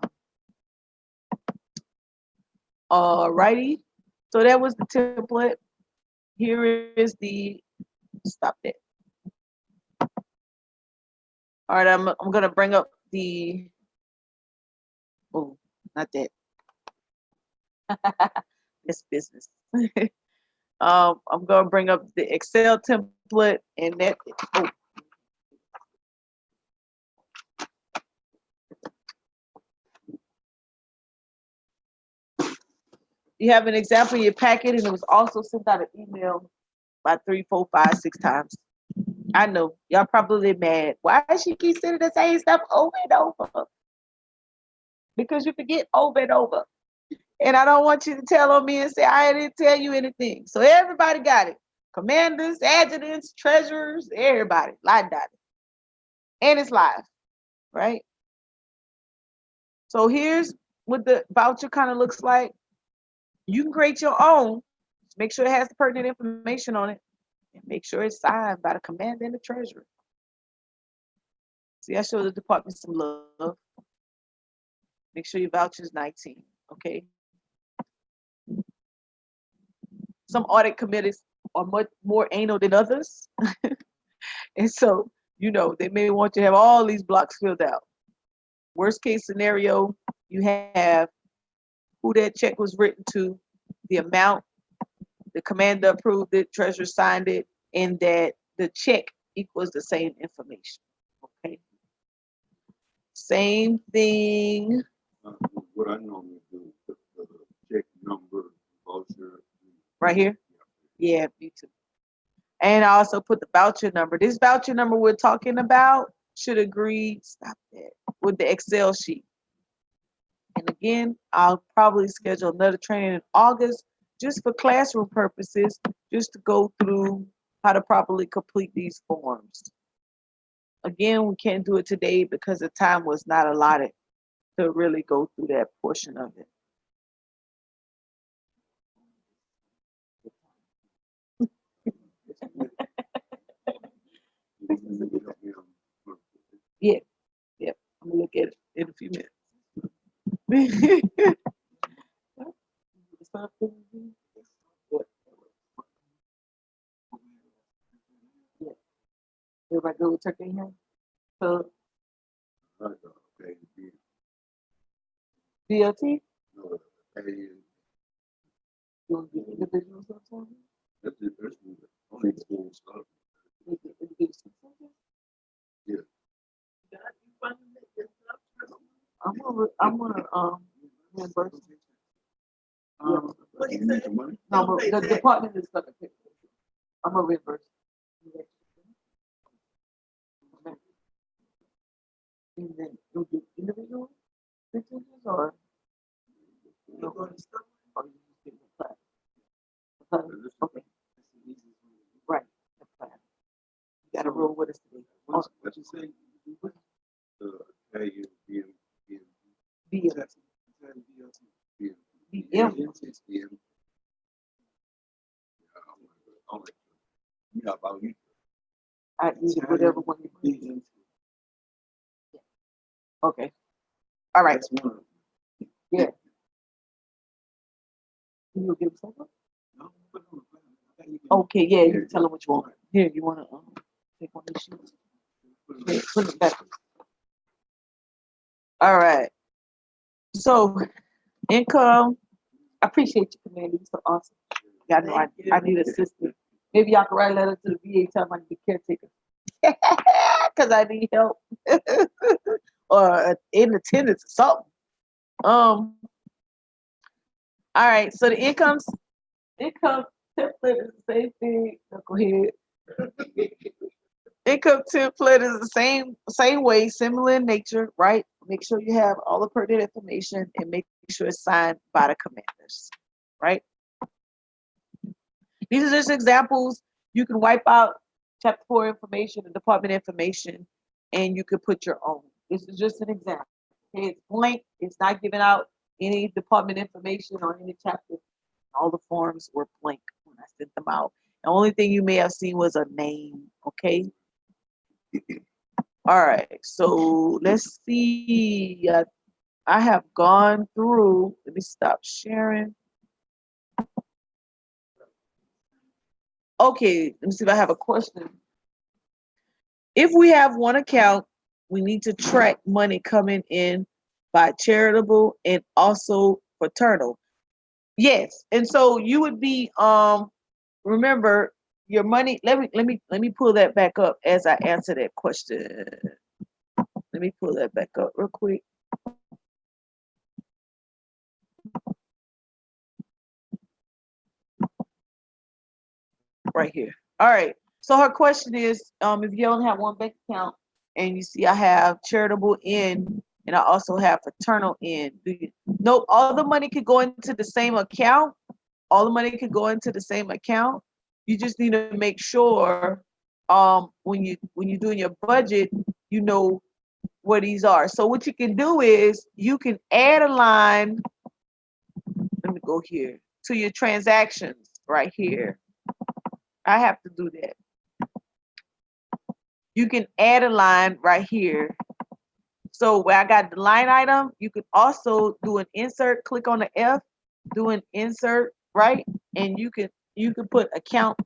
Alrighty, so that was the template. Here is the stop that. All right, I'm gonna bring up the, oh, not that. It's business. I'm gonna bring up the Excel template, and that, oh. You have an example in your packet, and it was also sent out an email by 3, 4, 5, 6 times. I know y'all probably mad. Why does she keep sending the same stuff over and over? Because you forget over and over. And I don't want you to tell on me and say I didn't tell you anything. So everybody got it. Commanders, adjutants, treasurers, everybody. Line dotted. And it's live, right? So here's what the voucher kind of looks like. You can create your own. Just make sure it has the pertinent information on it. And make sure it's signed by the commander and the treasurer. See, I showed the department some love. Make sure your voucher is 19, okay? Some audit committees are much more anal than others. And so, you know, they may want you to have all these blocks filled out. Worst case scenario, you have who that check was written to, the amount, the commander approved it, treasurer signed it, and that the check equals the same information. Okay. Same thing. What I normally do is put the check number, voucher. Right here? Yeah, me too. And I also put the voucher number. This voucher number we're talking about should agree, stop that, with the Excel sheet. And again, I'll probably schedule another training in August just for classroom purposes, just to go through how to properly complete these forms. Again, we can't do it today because the time was not allotted to really go through that portion of it. Yeah, yeah. I'm gonna look at it in a few minutes. Yeah. Everybody go with turkey here? So DLT? No, hey, You want to get individual sometimes? that's the first one. Only school stuff. We get individual sometimes? Yeah. I'm gonna reimburse. Like you need the money? No, but the department is gonna pay. I'm gonna reimburse. And then you'll do individual pictures or no? Or you just give them a class? Okay, right, the class. You gotta roll with us today. What you say? Hey, you, BM. Yeah, about you. I use whatever one you need. Okay. All right. That's one. Yeah. You'll give them something? Okay, yeah, you tell them what you want. Here, you wanna take one of these sheets? Yeah, put it back. All right. So income, I appreciate you, Commander. You're so awesome. Y'all know I need assistance. Maybe y'all can write a letter to the VA telling me I need a caretaker. Because I need help. Or in attendance or something. All right, so the income template is the same thing. Go ahead. Income template is the same way, similar in nature, right? Make sure you have all the pertinent information and make sure it's signed by the commanders, right? These are just examples. You can wipe out chapter 4 information and department information, and you could put your own. This is just an example. Okay, it's blank. It's not giving out any department information or any chapter. All the forms were blank when I sent them out. The only thing you may have seen was a name, okay? All right, so let's see. I have gone through, let me stop sharing. Okay, let me see if I have a question. If we have one account, we need to track money coming in by charitable and also fraternal. Yes, and so you would be remember your money. Let me pull that back up as I answer that question. Let me pull that back up real quick. Right here. All right. So her question is, if you only have one bank account and you see I have charitable in and I also have fraternal in, nope, all the money could go into the same account. All the money could go into the same account. You just need to make sure when you're doing your budget, you know what these are. So what you can do is you can add a line. Let me go here to your transactions right here. I have to do that. You can add a line right here. So where I got the line item, you can also do an insert, click on the F, do an insert, right? And you can put account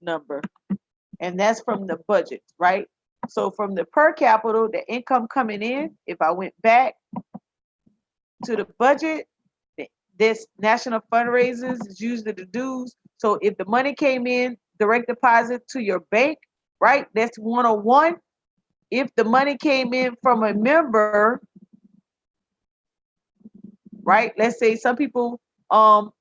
number. And that's from the budget, right? So from the per capita, the income coming in, if I went back to the budget, this national fundraisers is usually the dues. So if the money came in, direct deposit to your bank, right? That's 101. If the money came in from a member, right? Let's say some people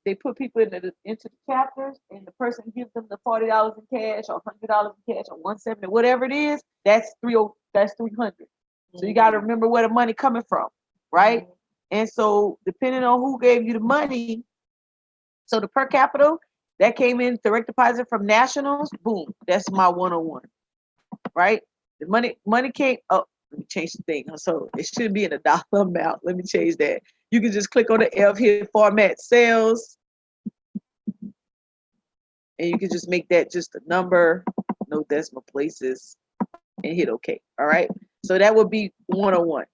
they put people into the chapters, and the person gives them the $40 in cash or $100 in cash or 170, whatever it is. That's 300. So you got to remember where the money coming from, right? And so depending on who gave you the money, so the per capita that came in direct deposit from nationals, boom, that's my 101, right? The money came up. Let me change the thing. So it should be in a dollar amount. Let me change that. You can just click on the F here, format sales, and you can just make that just a number, no decimal places, and hit OK. All right. So that would be 101.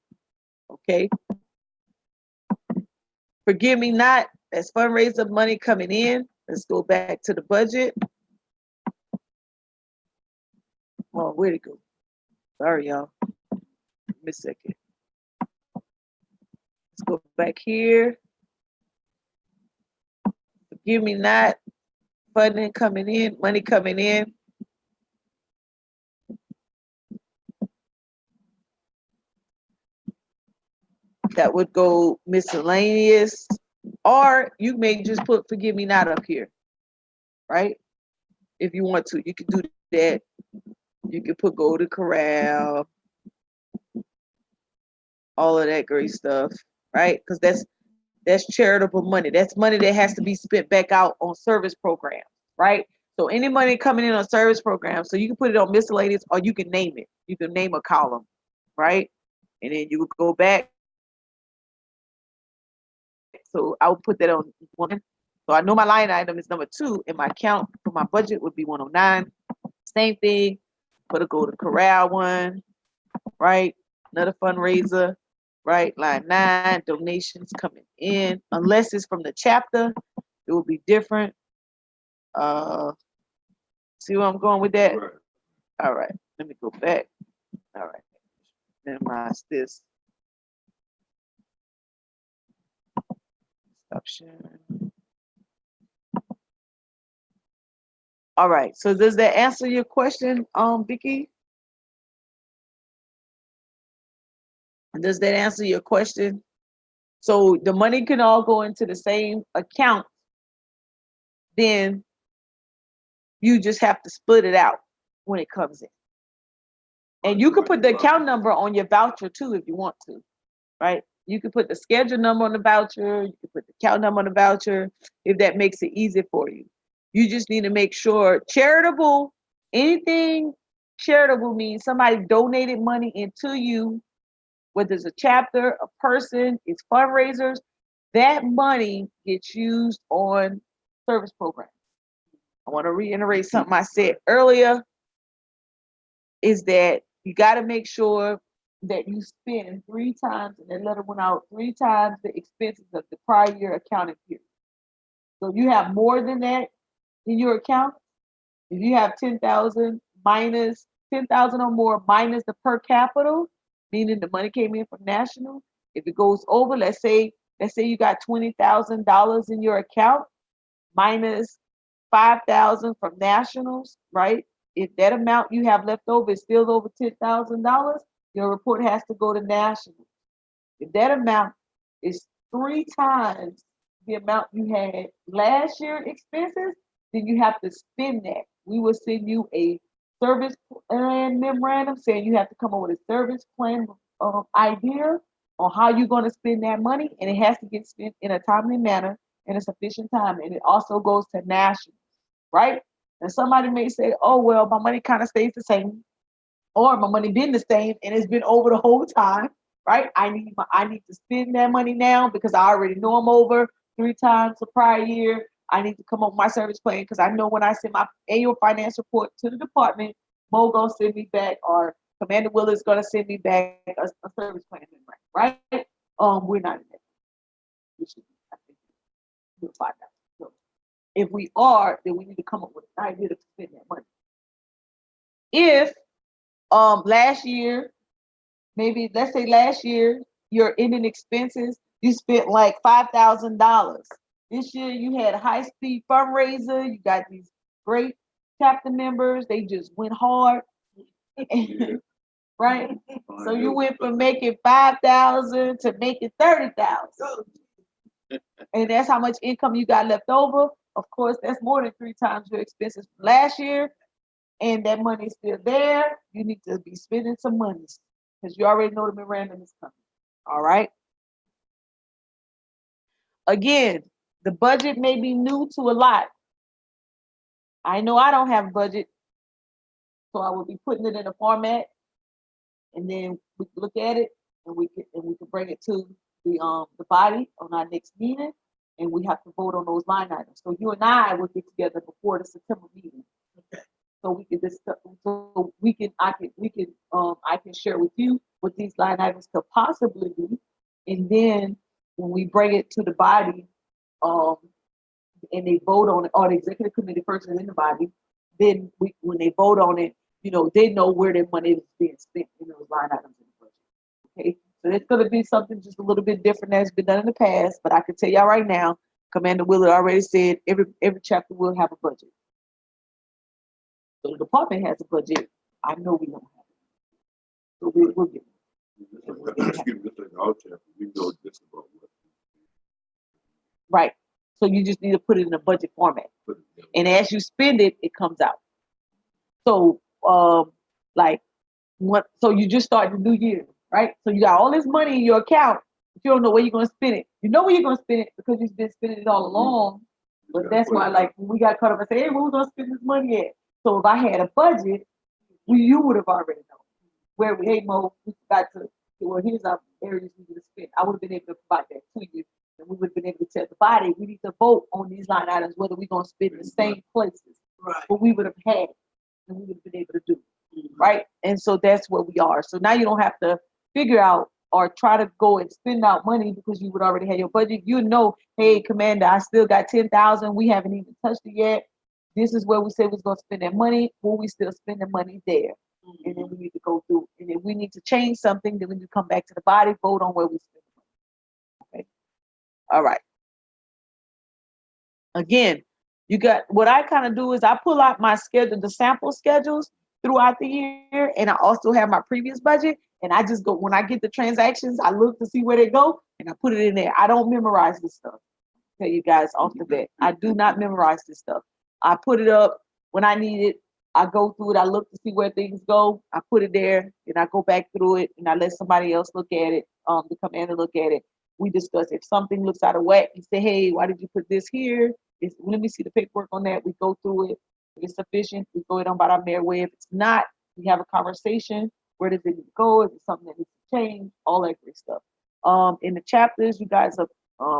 Okay. Forgive me not. That's fundraiser money coming in. Let's go back to the budget. Oh, where'd it go? Sorry, y'all. Give me a second. Let's go back here. Forgive me not. Funding coming in, money coming in. That would go miscellaneous, or you may just put forgive me not up here, right? If you want to, you can do that. You can put go to corral, all of that great stuff, right? Because that's charitable money. That's money that has to be spent back out on service programs, right? So any money coming in on service programs, so you can put it on miscellaneous, or you can name it. You can name a column, right? And then you would go back. So I would put that on 1. So I know my line item is number 2, and my count for my budget would be 109. Same thing. Put a go to corral 1, right? Another fundraiser, right? Line 9, donations coming in. Unless it's from the chapter, it will be different. See where I'm going with that? Right. All right. Let me go back. All right. Minimize this. Stop sharing. All right. So does that answer your question, Vicky? Does that answer your question? So the money can all go into the same account. Then you just have to split it out when it comes in. And you can put the account number on your voucher too if you want to, right? You can put the schedule number on the voucher. You can put the account number on the voucher if that makes it easy for you. You just need to make sure charitable, anything charitable means somebody donated money into you, whether it's a chapter, a person, it's fundraisers, that money gets used on service programs. I want to reiterate something I said earlier, is that you got to make sure that you spend 3 times, and that letter went out 3 times the expenses of the prior year accounting period. So if you have more than that in your account, if you have 10,000 minus 10,000 or more minus the per capita, meaning the money came in from national, if it goes over, let's say you got $20,000 in your account minus 5,000 from nationals, right? If that amount you have left over is still over $10,000, your report has to go to national. If that amount is 3 times the amount you had last year expenses, then you have to spend that. We will send you a service plan memorandum saying you have to come up with a service plan idea on how you're going to spend that money, and it has to get spent in a timely manner in a sufficient time, and it also goes to national, right? And somebody may say, oh, well, my money kind of stays the same, or my money been the same and it's been over the whole time, right? I need to spend that money now because I already know I'm over 3 times the prior year. I need to come up with my service plan because I know when I send my annual finance report to the department, Mo gonna send me back, or Commander Willis gonna send me back a service plan, right? We're not in that. We should be. I think we'll find out. So if we are, then we need to come up with an idea to spend that money. If last year, maybe let's say last year, your ending expenses, you spent like $5,000. This year you had a high-speed fundraiser, you got these great chapter members, they just went hard. Right? So you went from making 5,000 to making 30,000. and that's how much income you got left over. Of course, that's more than 3 times your expenses from last year, and that money is still there. You need to be spending some money because you already know the memorandum is coming. All right. Again, the budget may be new to a lot. I know I don't have a budget, so I will be putting it in a format, and then we can look at it, and we can bring it to the body on our next meeting, and we have to vote on those line items. So you and I will get together before the September meeting. Okay. So we can discuss. So I can share with you what these line items could possibly be, and then when we bring it to the body, um, and they vote on it, or the executive committee person in the body, then when they vote on it, they know where their money is being spent in those line items in the budget. Okay, so it's going to be something just a little bit different that's been done in the past, but I can tell y'all right now, Commander Willard already said every chapter will have a budget. So the department has a budget. I know we don't have it. So we'll get it. Excuse me, just like our chapter, we know just about what. Right. So you just need to put it in a budget format. And as you spend it, it comes out. So so you just start the new year, right? So you got all this money in your account, but you don't know where you're gonna spend it. You know where you're gonna spend it because you've been spending it all along. But that's why, like, when we got caught up and say, hey, where we gonna spend this money at? So if I had a budget, you would have already known where we, hey Mo, we got to, well, here's our areas we need to spend. I would have been able to provide that to you. And we would have been able to tell the body, we need to vote on these line items, whether we're going to spend in the same places. Right. But we would have had, and we would have been able to do, right? And so that's where we are. So now you don't have to figure out or try to go and spend out money because you would already have your budget. You know, hey, Commander, I still got 10,000. We haven't even touched it yet. This is where we said we was going to spend that money. Will we still spend the money there? And then we need to go through. And if we need to change something, then we need to come back to the body, vote on where we spend the money. Okay. All right. Again, you got what I kind of do is I pull out my schedule, the sample schedules throughout the year, and I also have my previous budget. And I just go when I get the transactions, I look to see where they go, and I put it in there. I don't memorize this stuff. Tell you guys off the bat, I do not memorize this stuff. I put it up when I need it. I go through it. I look to see where things go. I put it there, and I go back through it, and I let somebody else look at it. The commander look at it. We discuss if something looks out of whack. You say, "Hey, why did you put this here? Let me see the paperwork on that." We go through it. If it's sufficient, we go it on by our merry way. If it's not, we have a conversation. Where does it need to go? Is it something that needs to change? All that great stuff. In the chapters, you guys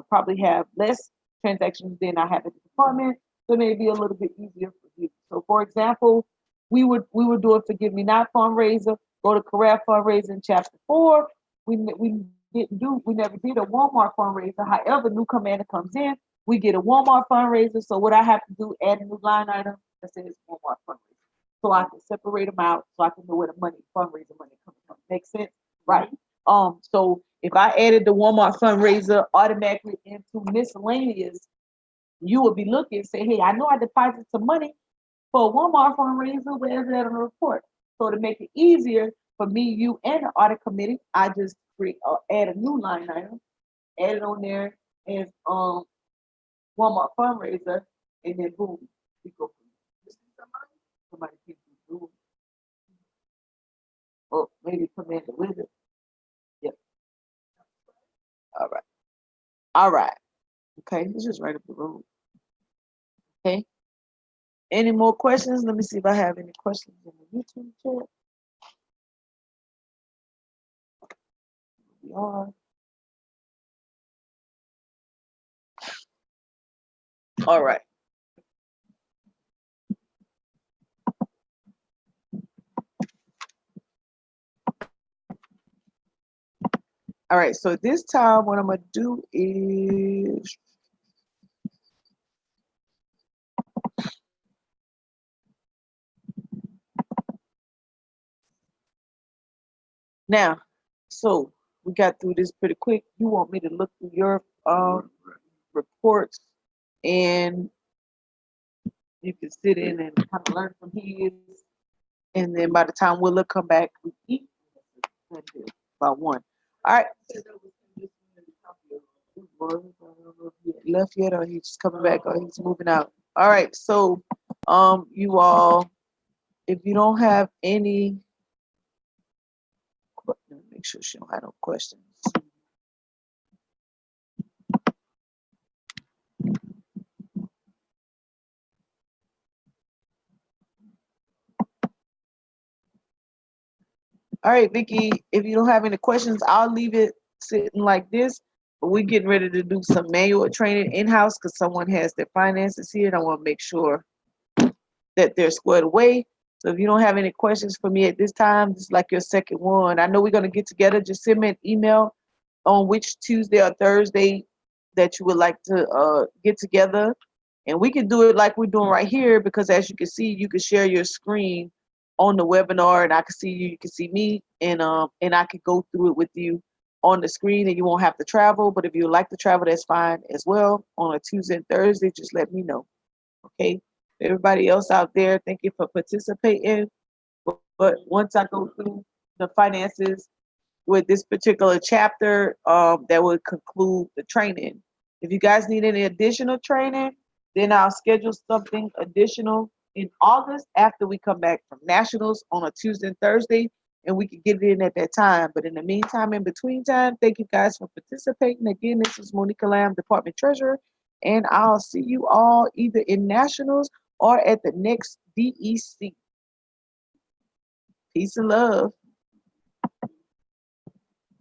probably have less transactions than I have at the department, so it may be a little bit easier for you. So, for example, we would do a Forgive Me Not fundraiser. Go to Corral fundraiser in chapter 4. We never did a Walmart fundraiser. However, new commander comes in, we get a Walmart fundraiser. So what I have to do, add a new line item that says Walmart fundraiser. So I can separate them out so I can know where the fundraiser money comes from. Make sense? Right. So if I added the Walmart fundraiser automatically into miscellaneous, you would be looking and say, hey, I know I deposited some money for a Walmart fundraiser. Where's that on the report? So to make it easier for me, you, and the audit committee, I just add a new line item, add it on there as Walmart fundraiser, and then boom, we go. Somebody keep doing. Or maybe Commander with it. Yep. All right. All right. Okay, let's just write up the room. Okay. Any more questions? Let me see if I have any questions in the YouTube chat. We are. All right. All right, so this time what I'm gonna do is now, so we got through this pretty quick. You want me to look through your reports, and you can sit in and kind of learn from his, and then by the time Willa come back, we eat about 1. All right. Boy, I don't know if he left yet or he's just coming back or he's moving out. All right, so you all, if you don't have any, let me make sure she don't have no questions. All right, Vicky, if you don't have any questions, I'll leave it sitting like this. But we're getting ready to do some manual training in-house because someone has their finances here, and I want to make sure that they're squared away. So if you don't have any questions for me at this time, this is like your second one. I know we're going to get together. Just send me an email on which Tuesday or Thursday that you would like to get together. And we can do it like we're doing right here because as you can see, you can share your screen on the webinar and I can see you, you can see me, and I can go through it with you on the screen and you won't have to travel. But if you would like to travel, that's fine as well. On a Tuesday and Thursday, just let me know. Okay. Everybody else out there, thank you for participating. But once I go through the finances with this particular chapter, that will conclude the training. If you guys need any additional training, then I'll schedule something additional in August after we come back from nationals on a Tuesday and Thursday, and we can get it in at that time. But in the meantime, in between time, thank you guys for participating. Again, this is Monica Lamb, Department Treasurer, and I'll see you all either in nationals or at the next DEC. Peace and love.